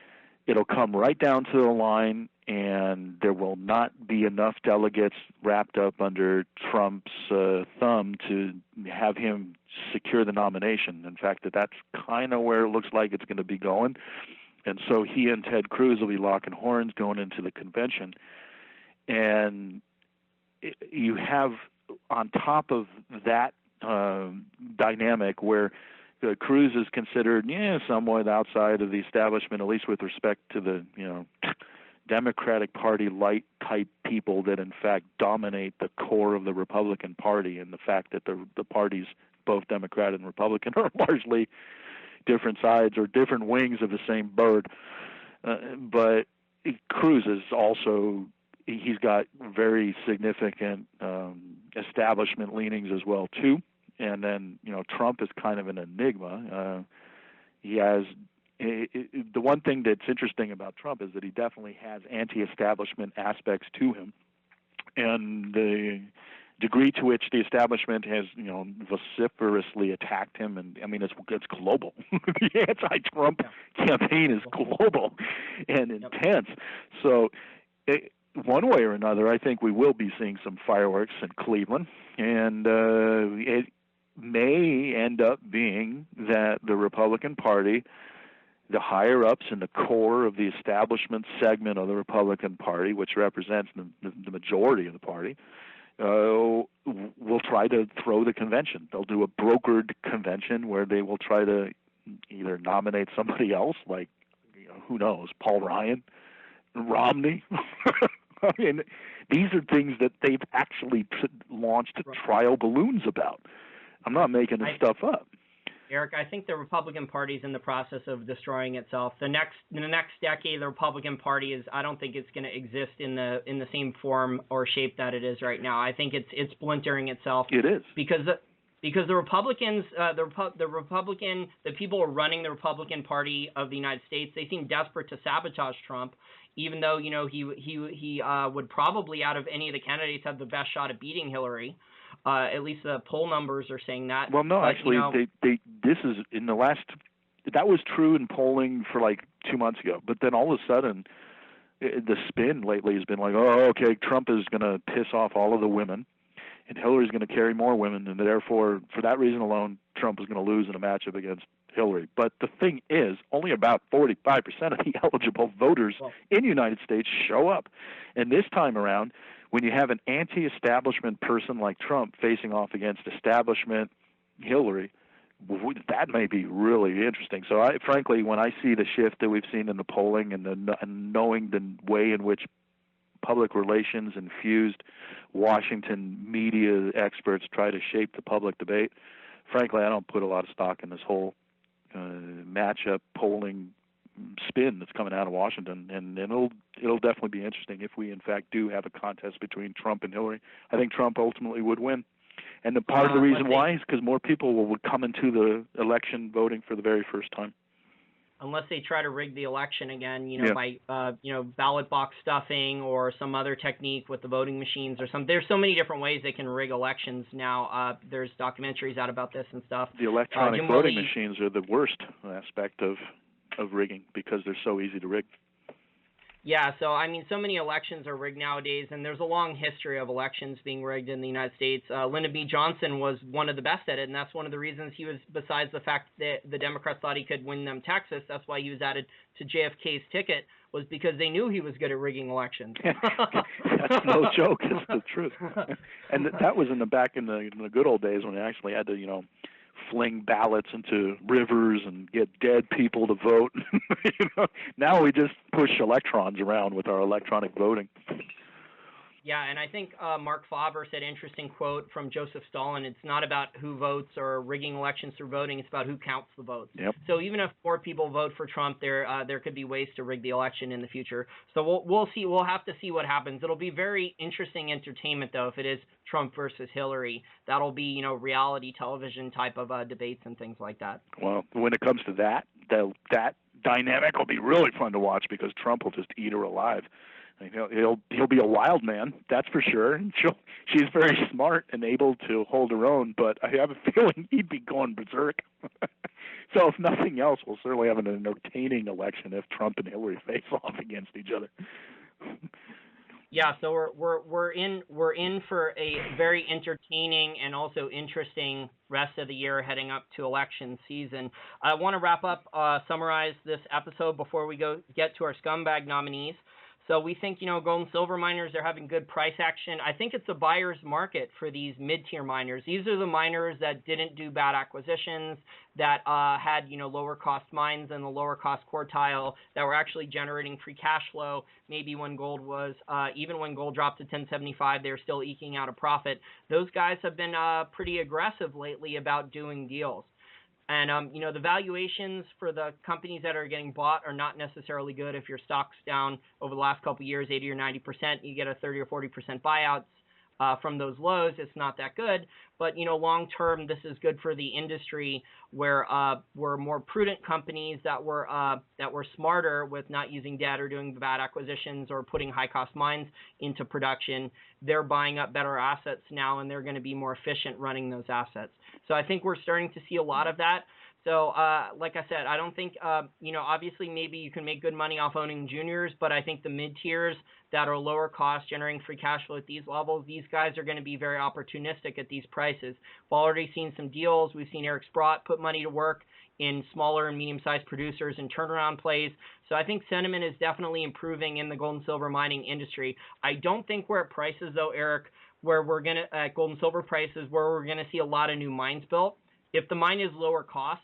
it'll come right down to the line and there will not be enough delegates wrapped up under Trump's thumb to have him secure the nomination. In fact, that's kind of where it looks like it's going to be going. And so he and Ted Cruz will be locking horns going into the convention. And you have on top of that dynamic where Cruz is considered somewhat outside of the establishment, at least with respect to the Democratic Party light type people that in fact dominate the core of the Republican Party, and the fact that the parties, both Democrat and Republican, are largely different sides or different wings of the same bird. But Cruz is also, he's got very significant establishment leanings as well too. And then Trump is kind of an enigma. He has the one thing that's interesting about Trump is that he definitely has anti-establishment aspects to him, and the degree to which the establishment has vociferously attacked him, and it's global. The anti-Trump campaign is global and intense. So one way or another, I think we will be seeing some fireworks in Cleveland, and it may end up being that the Republican Party, the higher-ups in the core of the establishment segment of the Republican Party, which represents the majority of the party, will try to throw the convention. They'll do a brokered convention where they will try to either nominate somebody else, like, who knows, Paul Ryan, Romney, I mean, these are things that they've actually launched trial balloons about. I'm not making this stuff up. Eric, I think the Republican Party is in the process of destroying itself. In the next decade, the Republican Party I don't think it's going to exist in the same form or shape that it is right now. I think it's splintering itself. It is. Because the Republicans, the people running the Republican Party of the United States, they seem desperate to sabotage Trump, even though he would probably, out of any of the candidates, have the best shot at beating Hillary. At least the poll numbers are saying that. Well, no, but, actually, this is in the last. That was true in polling for like 2 months ago, but then all of a sudden, the spin lately has been like, oh, okay, Trump is going to piss off all of the women, and Hillary's going to carry more women, and therefore, for that reason alone, Trump is going to lose in a matchup against Hillary. But the thing is, only about 45% of the eligible voters in the United States show up, and this time around, when you have an anti-establishment person like Trump facing off against establishment Hillary, that may be really interesting. So, frankly, when I see the shift that we've seen in the polling and knowing the way in which public relations infused Washington media experts try to shape the public debate, frankly, I don't put a lot of stock in this whole matchup polling spin that's coming out of Washington, and it'll definitely be interesting if we in fact do have a contest between Trump and Hillary. I think Trump ultimately would win, and the part of the reason why is because more people will come into the election voting for the very first time. Unless they try to rig the election again, by ballot box stuffing or some other technique with the voting machines or something. There's so many different ways they can rig elections now. There's documentaries out about this and stuff. The electronic voting machines are the worst aspect of rigging because they're so easy to rig. Yeah, so I mean, so many elections are rigged nowadays, and there's a long history of elections being rigged in the United States. Lyndon B. Johnson was one of the best at it, and that's one of the reasons he was, besides the fact that the Democrats thought he could win them Texas, that's why he was added to JFK's ticket, was because they knew he was good at rigging elections. That's no joke. It's the truth. And that was in the good old days when they actually had to, fling ballots into rivers and get dead people to vote. Now we just push electrons around with our electronic voting. Yeah, and I think Mark Faber said an interesting quote from Joseph Stalin. It's not about who votes or rigging elections through voting. It's about who counts the votes. Yep. So even if 4 people vote for Trump, there could be ways to rig the election in the future. So we'll see. We'll have to see what happens. It'll be very interesting entertainment, though, if it is Trump versus Hillary. That'll be, reality television type of debates and things like that. Well, when it comes to that dynamic will be really fun to watch because Trump will just eat her alive. He'll be a wild man, that's for sure. And she's very smart and able to hold her own, but I have a feeling he'd be going berserk. So if nothing else, we'll certainly have an entertaining election if Trump and Hillary face off against each other. Yeah, so we're in for a very entertaining and also interesting rest of the year heading up to election season. I want to wrap up, summarize this episode before we get to our scumbag nominees. So we think, gold and silver miners are having good price action. I think it's a buyer's market for these mid-tier miners. These are the miners that didn't do bad acquisitions, that had, lower cost mines in the lower cost quartile, that were actually generating free cash flow. Maybe when gold was, even when gold dropped to 1075, they were still eking out a profit. Those guys have been pretty aggressive lately about doing deals. And, the valuations for the companies that are getting bought are not necessarily good. If your stock's down over the last couple of years, 80 or 90%, you get a 30 or 40% buyouts from those lows. It's not that good. But, long term, this is good for the industry where more prudent companies that were smarter with not using debt or doing bad acquisitions or putting high-cost mines into production. They're buying up better assets now, and they're going to be more efficient running those assets. So I think we're starting to see a lot of that. So, like I said, I don't think, obviously maybe you can make good money off owning juniors, but I think the mid-tiers that are lower cost, generating free cash flow at these levels, these guys are going to be very opportunistic at these prices. We've already seen some deals. We've seen Eric Sprott put money to work in smaller and medium-sized producers and turnaround plays. So I think sentiment is definitely improving in the gold and silver mining industry. I don't think we're at prices, though, Eric, where we're going to, at gold and silver prices, where we're going to see a lot of new mines built. If the mine is lower cost,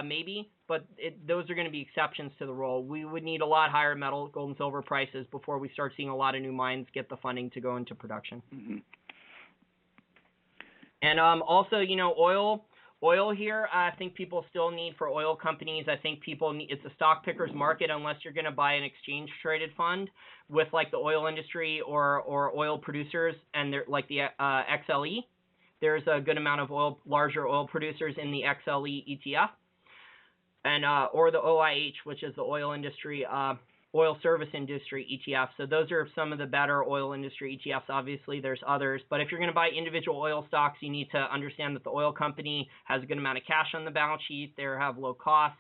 maybe, but those are going to be exceptions to the rule. We would need a lot higher metal, gold, and silver prices before we start seeing a lot of new mines get the funding to go into production. Mm-hmm. And also, you know, oil here, I think people still need for oil companies. I think people need, it's a stock picker's market unless you're going to buy an exchange traded fund with like the oil industry or oil producers, and they're like the XLE. There's a good amount of larger oil producers in the XLE ETF, and or the OIH, which is the oil industry, oil service industry ETF. So those are some of the better oil industry ETFs. Obviously, there's others, but if you're going to buy individual oil stocks, you need to understand that the oil company has a good amount of cash on the balance sheet. They have low costs,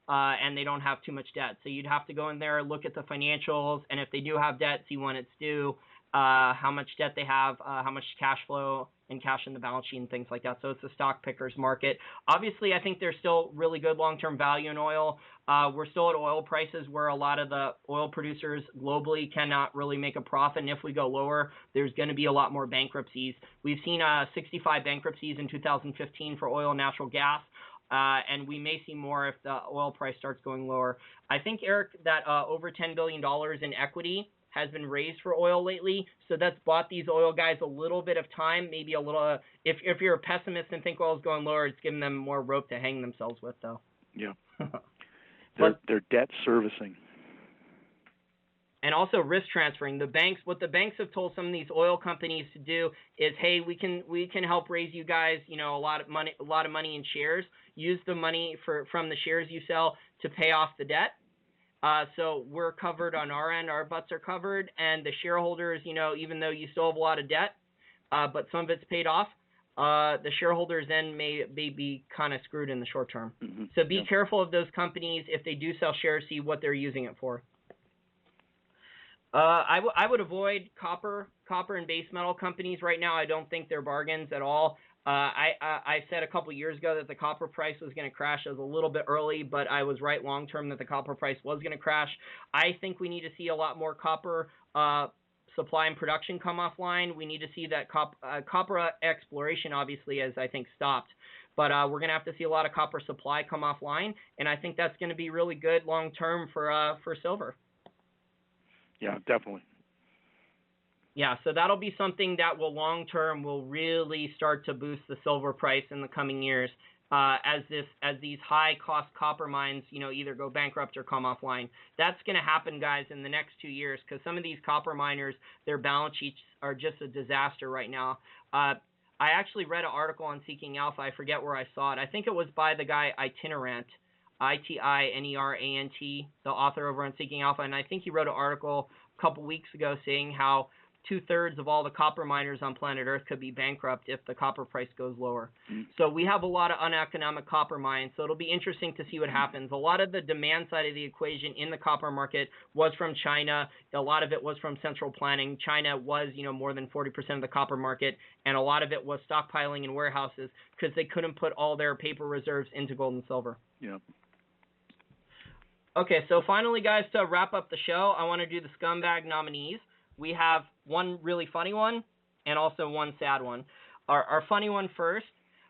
and they don't have too much debt. So you'd have to go in there, look at the financials, and if they do have debt, see when it's due, how much debt they have, how much cash flow and cash in the balance sheet and things like that. So it's a stock picker's market. Obviously, I think there's still really good long-term value in oil. We're still at oil prices where a lot of the oil producers globally cannot really make a profit. And if we go lower, there's going to be a lot more bankruptcies. We've seen 65 bankruptcies in 2015 for oil and natural gas. And we may see more if the oil price starts going lower. I think, Eric, that over $10 billion in equity has been raised for oil lately, so that's bought these oil guys a little bit of time, maybe a little. If you're a pessimist and think oil's going lower, it's giving them more rope to hang themselves with, though. Yeah. But they're debt servicing. And also risk transferring. The banks, what the banks have told some of these oil companies to do is, hey, we can help raise you guys, you know, a lot of money in shares. Use the money from the shares you sell to pay off the debt. So we're covered on our end, our butts are covered, and the shareholders, you know, even though you still have a lot of debt, but some of it's paid off, the shareholders then may be kind of screwed in the short term. Mm-hmm. So be careful of those companies. If they do sell shares, see what they're using it for. I would avoid copper and base metal companies right now. I don't think they're bargains at all. I said a couple years ago that the copper price was going to crash. I was a little bit early, but I was right long term that the copper price was going to crash. I think we need to see a lot more copper supply and production come offline. We need to see that copper exploration, obviously, as I think stopped. But we're going to have to see a lot of copper supply come offline, and I think that's going to be really good long term for silver. Yeah, definitely. Yeah, so that'll be something that will long term will really start to boost the silver price in the coming years as these high cost copper mines, you know, either go bankrupt or come offline. That's going to happen, guys, in the next 2 years because some of these copper miners, their balance sheets are just a disaster right now. I actually read an article on Seeking Alpha. I forget where I saw it. I think it was by the guy Itinerant, Itinerant, the author over on Seeking Alpha, and I think he wrote an article a couple weeks ago saying how 2/3 of all the copper miners on planet Earth could be bankrupt if the copper price goes lower. So we have a lot of uneconomic copper mines, so it'll be interesting to see what happens. A lot of the demand side of the equation in the copper market was from China. A lot of it was from central planning. China was, you know, more than 40% of the copper market, and a lot of it was stockpiling in warehouses because they couldn't put all their paper reserves into gold and silver. Yeah. Okay, so finally, guys, to wrap up the show, I want to do the Scumbag Nominees. We have one really funny one and also one sad one. Our funny one first,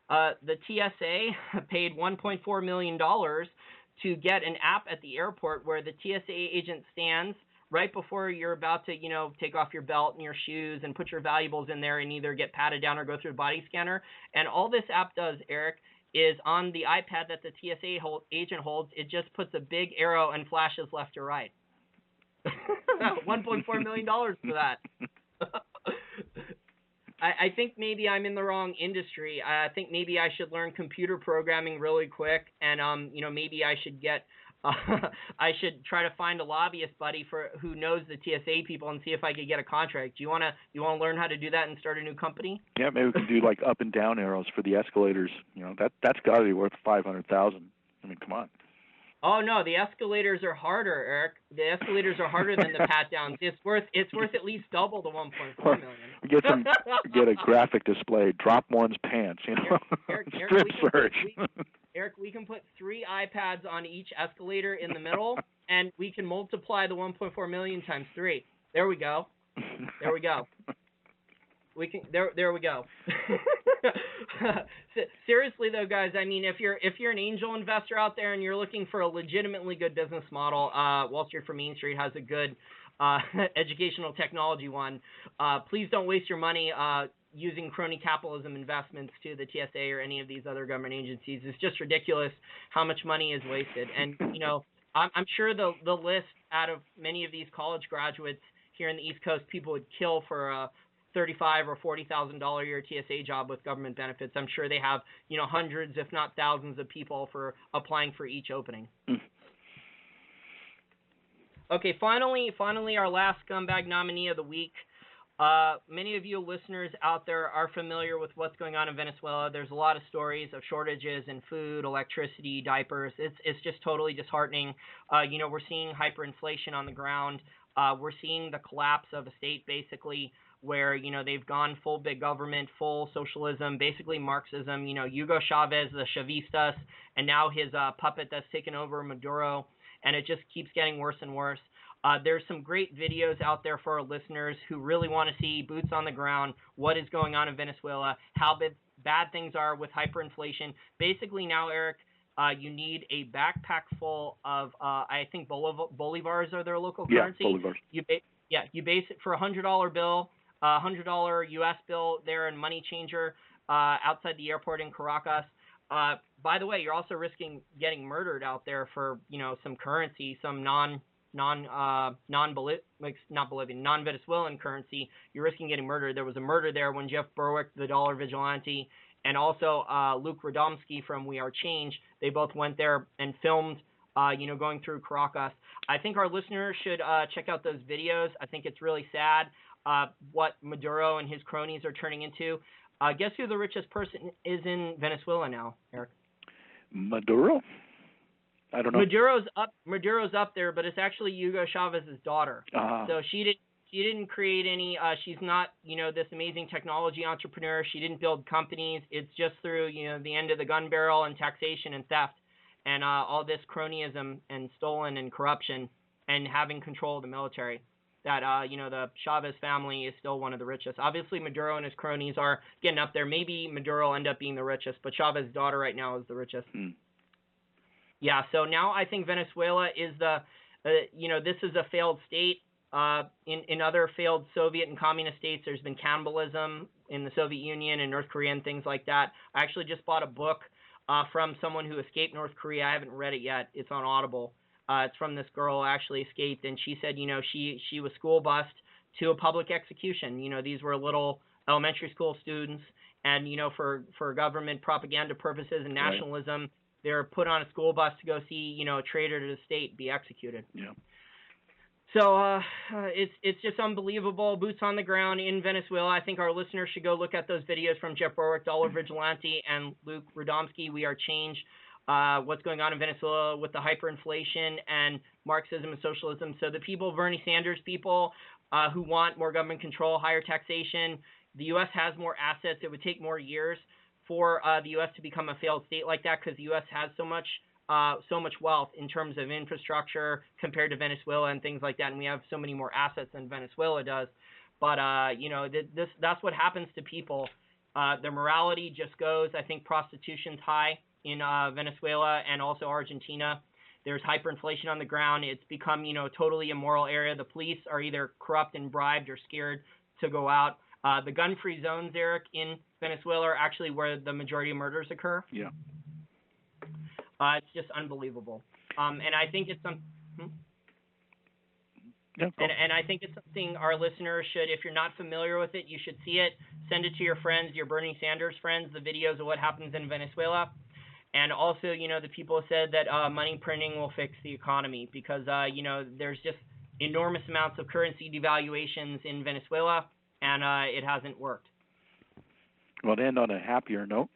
the TSA paid $1.4 million to get an app at the airport where the TSA agent stands right before you're about to, you know, take off your belt and your shoes and put your valuables in there and either get patted down or go through a body scanner. And all this app does, Eric, is on the iPad that the TSA agent holds, it just puts a big arrow and flashes left or right. $1.4 million for that. I think maybe I'm in the wrong industry. I think maybe I should learn computer programming really quick, and you know, maybe I should get I should try to find a lobbyist buddy who knows the TSA people and see if I could get a contract. Do you want to learn how to do that and start a new company? Yeah, maybe we can do like up and down arrows for the escalators. You know, that's got to be worth $500,000. I mean, come on. Oh no, the escalators are harder, Eric. The escalators are harder than the pat downs. It's worth at least double the $1.4 million. Get a graphic display. Drop one's pants. You know, strip search. Eric, we can put 3 iPads on each escalator in the middle, and we can multiply the $1.4 million times 3. There we go. We can there we go. Seriously though, guys, I mean, if you're an angel investor out there and you're looking for a legitimately good business model, Wall Street for Main Street has a good educational technology one. Please don't waste your money using crony capitalism investments to the TSA or any of these other government agencies. It's just ridiculous how much money is wasted. And I'm sure the list out of many of these college graduates here in the East Coast, people would kill for a $35,000 or $40,000 a year TSA job with government benefits. I'm sure they have hundreds, if not thousands, of people for applying for each opening. Okay, finally, our last scumbag nominee of the week. Many of you listeners out there are familiar with what's going on in Venezuela. There's a lot of stories of shortages in food, electricity, diapers. It's just totally disheartening. We're seeing hyperinflation on the ground. We're seeing the collapse of a state, basically, where they've gone full big government, full socialism, basically Marxism. Hugo Chavez, the Chavistas, and now his puppet that's taken over, Maduro, and it just keeps getting worse and worse. There's some great videos out there for our listeners who really want to see boots on the ground, what is going on in Venezuela, how bad things are with hyperinflation. Basically now, Eric, you need a backpack full of, I think bolivars are their local currency. Yeah, bolivars. You base it for a $100 bill, $100 U.S. bill there in Money Changer outside the airport in Caracas. By the way, you're also risking getting murdered out there for some currency, some non-Venezuelan currency. You're risking getting murdered. There was a murder there when Jeff Berwick, the dollar vigilante, and also Luke Radomski from We Are Change, they both went there and filmed, going through Caracas. I think our listeners should check out those videos. I think it's really sad what Maduro and his cronies are turning into. Guess who the richest person is in Venezuela now, Eric? Maduro? I don't know. Maduro's up there, but it's actually Hugo Chavez's daughter. So she didn't create any. She's not this amazing technology entrepreneur. She didn't build companies. It's just through the end of the gun barrel and taxation and theft and all this cronyism and stolen and corruption and having control of the military. That the Chavez family is still one of the richest. Obviously, Maduro and his cronies are getting up there. Maybe Maduro will end up being the richest, but Chavez's daughter right now is the richest. Yeah, so now I think Venezuela is this is a failed state. In other failed Soviet and communist states, there's been cannibalism in the Soviet Union and North Korea and things like that. I actually just bought a book from someone who escaped North Korea. I haven't read it yet. It's on Audible. It's from this girl who actually escaped, and she said, she was school bused to a public execution. These were little elementary school students, and for government propaganda purposes and nationalism. Right. They're put on a school bus to go see, a traitor to the state be executed. Yeah. So it's just unbelievable. Boots on the ground in Venezuela. I think our listeners should go look at those videos from Jeff Berwick, Dollar Vigilante, and Luke Radomski, We Are Change. What's going on in Venezuela with the hyperinflation and Marxism and socialism. So the people, Bernie Sanders people, who want more government control, higher taxation. The U.S. has more assets. It would take more years for the U.S. to become a failed state like that because the U.S. has so much wealth in terms of infrastructure compared to Venezuela and things like that, and we have so many more assets than Venezuela does. But that's what happens to people. Their morality just goes. I think prostitution's high in Venezuela and also Argentina. There's hyperinflation on the ground. It's become a totally immoral area. The police are either corrupt and bribed or scared to go out. The gun-free zones, Eric, in Venezuela are actually where the majority of murders occur. Yeah. It's just unbelievable. And I think it's and I think it's something our listeners should, if you're not familiar with it, you should see it. Send it to your friends, your Bernie Sanders friends, the videos of what happens in Venezuela. And also, the people said that money printing will fix the economy because, there's just enormous amounts of currency devaluations in Venezuela, and it hasn't worked. Well, to end on a happier note,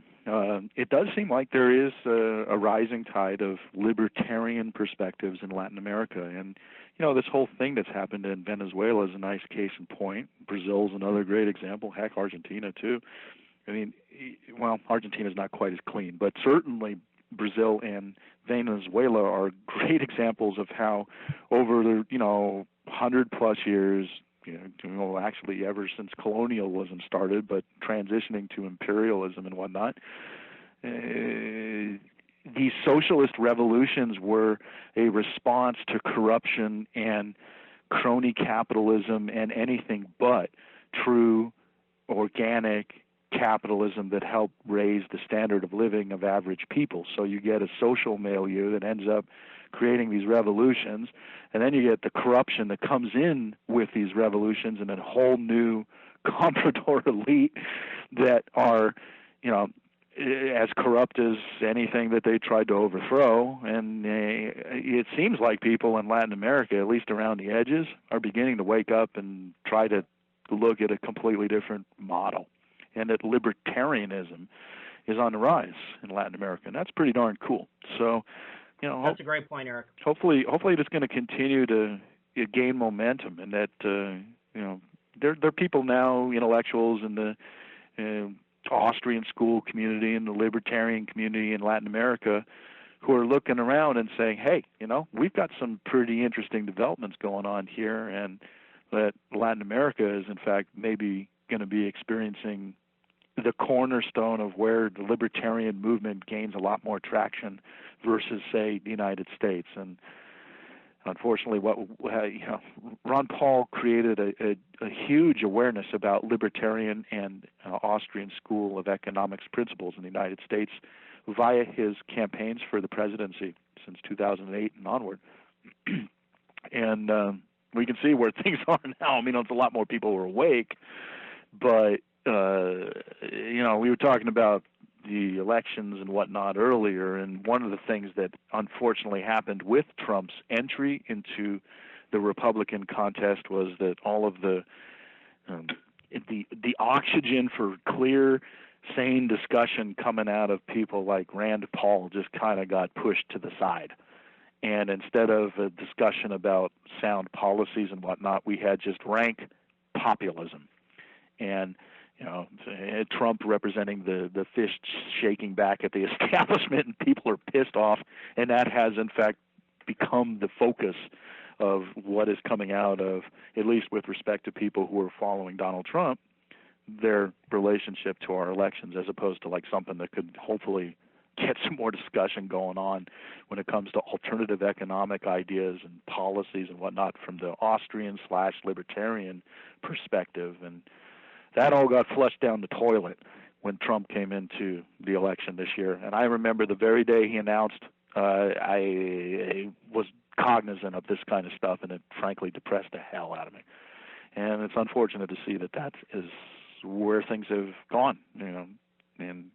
it does seem like there is a rising tide of libertarian perspectives in Latin America. And, this whole thing that's happened in Venezuela is a nice case in point. Brazil's another great example. Heck, Argentina, too. I mean, well, Argentina's not quite as clean, but certainly Brazil and Venezuela are great examples of how over the, 100-plus years, actually ever since colonialism started, but transitioning to imperialism and whatnot. These socialist revolutions were a response to corruption and crony capitalism and anything but true organic capitalism that helped raise the standard of living of average people. So you get a social milieu that ends up creating these revolutions, and then you get the corruption that comes in with these revolutions and a whole new comprador elite that are, as corrupt as anything that they tried to overthrow. And it seems like people in Latin America, at least around the edges, are beginning to wake up and try to look at a completely different model. And that libertarianism is on the rise in Latin America, and that's pretty darn cool. So, that's a great point, Eric. Hopefully it's going to continue to gain momentum, and that there are people now, intellectuals in the Austrian school community and the libertarian community in Latin America, who are looking around and saying, hey, we've got some pretty interesting developments going on here, and that Latin America is, in fact, maybe going to be experiencing the cornerstone of where the libertarian movement gains a lot more traction versus, say, the United States. And unfortunately, Ron Paul created a huge awareness about libertarian and Austrian school of economics principles in the United States via his campaigns for the presidency since 2008 and onward. And we can see where things are now. I mean, it's a lot more people who are awake, but we were talking about the elections and whatnot earlier, and one of the things that unfortunately happened with Trump's entry into the Republican contest was that all of the oxygen for clear, sane discussion coming out of people like Rand Paul just kind of got pushed to the side. And instead of a discussion about sound policies and whatnot, we had just rank populism. And Trump representing the fist shaking back at the establishment, and people are pissed off, and that has in fact become the focus of what is coming out of, at least with respect to people who are following Donald Trump, their relationship to our elections, as opposed to like something that could hopefully get some more discussion going on when it comes to alternative economic ideas and policies and whatnot from the Austrian/libertarian perspective. And that all got flushed down the toilet when Trump came into the election this year. And I remember the very day he announced, I was cognizant of this kind of stuff, and it frankly depressed the hell out of me. And it's unfortunate to see that is where things have gone, and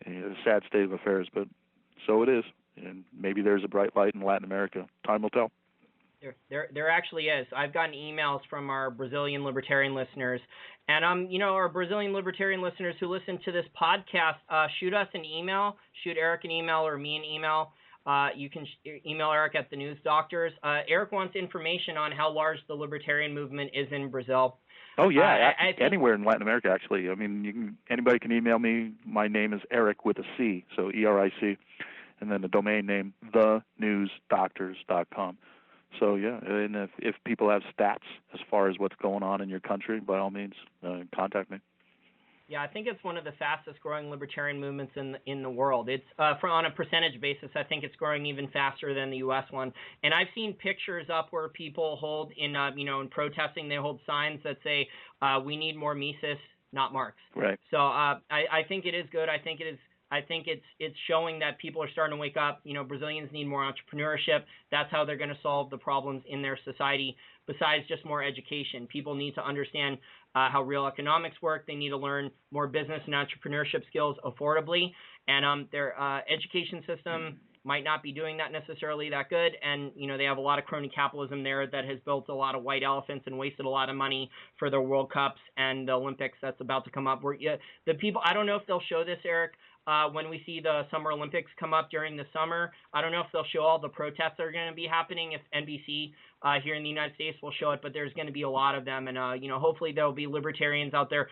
a sad state of affairs, but so it is. And maybe there's a bright light in Latin America. Time will tell. There actually is. I've gotten emails from our Brazilian libertarian listeners, and our Brazilian libertarian listeners who listen to this podcast, shoot us an email, shoot Eric an email or me an email. You can email Eric at the News Doctors. Eric wants information on how large the libertarian movement is in Brazil. Oh yeah, anywhere in Latin America actually. I mean, anybody can email me. My name is Eric with a C, so ERIC, and then the domain name thenewsdoctors.com. So yeah, and if people have stats as far as what's going on in your country, by all means, contact me. Yeah, I think it's one of the fastest growing libertarian movements in the world. It's on a percentage basis, I think it's growing even faster than the U.S. one. And I've seen pictures up where people hold in protesting, they hold signs that say, "We need more Mises, not Marx." Right. So I think it is good. I think it's showing that people are starting to wake up. Brazilians need more entrepreneurship. That's how they're going to solve the problems in their society. Besides just more education, people need to understand how real economics work. They need to learn more business and entrepreneurship skills affordably. And their education system might not be doing that necessarily that good. And, they have a lot of crony capitalism there that has built a lot of white elephants and wasted a lot of money for their World Cups and the Olympics that's about to come up. The people, I don't know if they'll show this, Eric, when we see the Summer Olympics come up during the summer. I don't know if they'll show all the protests that are going to be happening, if NBC here in the United States will show it, but there's going to be a lot of them. And, hopefully there will be libertarians out there,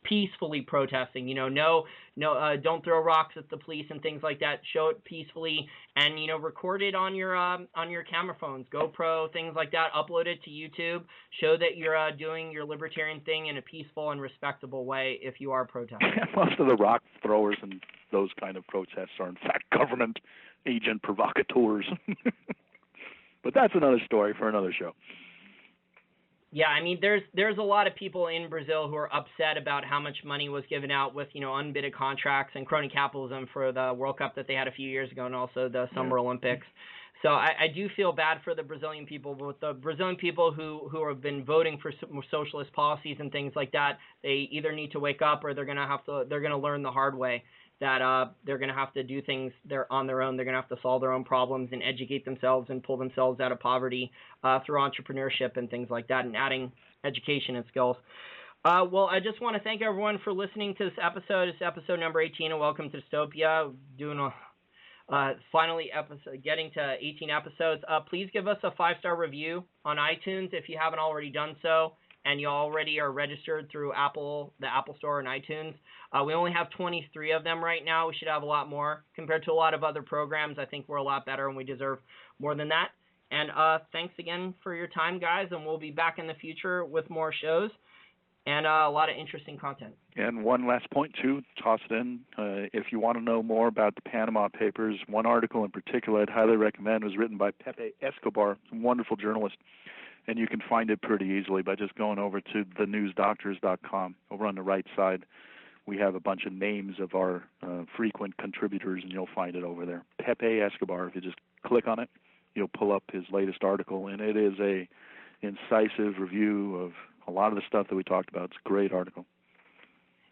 peacefully protesting. Don't throw rocks at the police and things like that. Show it peacefully, and record it on your camera phones, GoPro, things like that. Upload it to YouTube. Show that you're doing your libertarian thing in a peaceful and respectable way if you are protesting. Most of the rock throwers and those kind of protests are in fact government agent provocateurs. But that's another story for another show. Yeah, I mean, there's a lot of people in Brazil who are upset about how much money was given out with, unbidden contracts and crony capitalism for the World Cup that they had a few years ago, and also the Summer Olympics. So I do feel bad for the Brazilian people, but the Brazilian people who have been voting for socialist policies and things like that, they either need to wake up or they're gonna learn the hard way that they're going to have to do things on their own. They're going to have to solve their own problems and educate themselves and pull themselves out of poverty through entrepreneurship and things like that, and adding education and skills. Well, I just want to thank everyone for listening to this episode. It's episode number 18, and welcome to Dystopia. Finally getting to 18 episodes. Please give us a 5-star review on iTunes if you haven't already done so, and you already are registered through the Apple Store and iTunes. We only have 23 of them right now. We should have a lot more. Compared to a lot of other programs, I think we're a lot better and we deserve more than that. And thanks again for your time, guys, and we'll be back in the future with more shows and a lot of interesting content. And one last point, too, toss it in. If you want to know more about the Panama Papers, one article in particular I'd highly recommend was written by Pepe Escobar, a wonderful journalist. And you can find it pretty easily by just going over to thenewsdoctors.com. Over on the right side, we have a bunch of names of our frequent contributors, and you'll find it over there. Pepe Escobar, if you just click on it, you'll pull up his latest article, and it is a incisive review of a lot of the stuff that we talked about. It's a great article.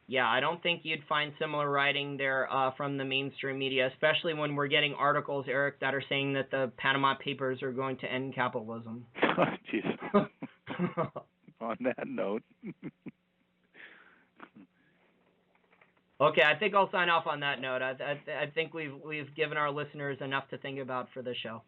Yeah, I don't think you'd find similar writing there from the mainstream media, especially when we're getting articles, Eric, that are saying that the Panama Papers are going to end capitalism. Jeez. On that note. Okay, I think I'll sign off on that note. I think we've given our listeners enough to think about for this show.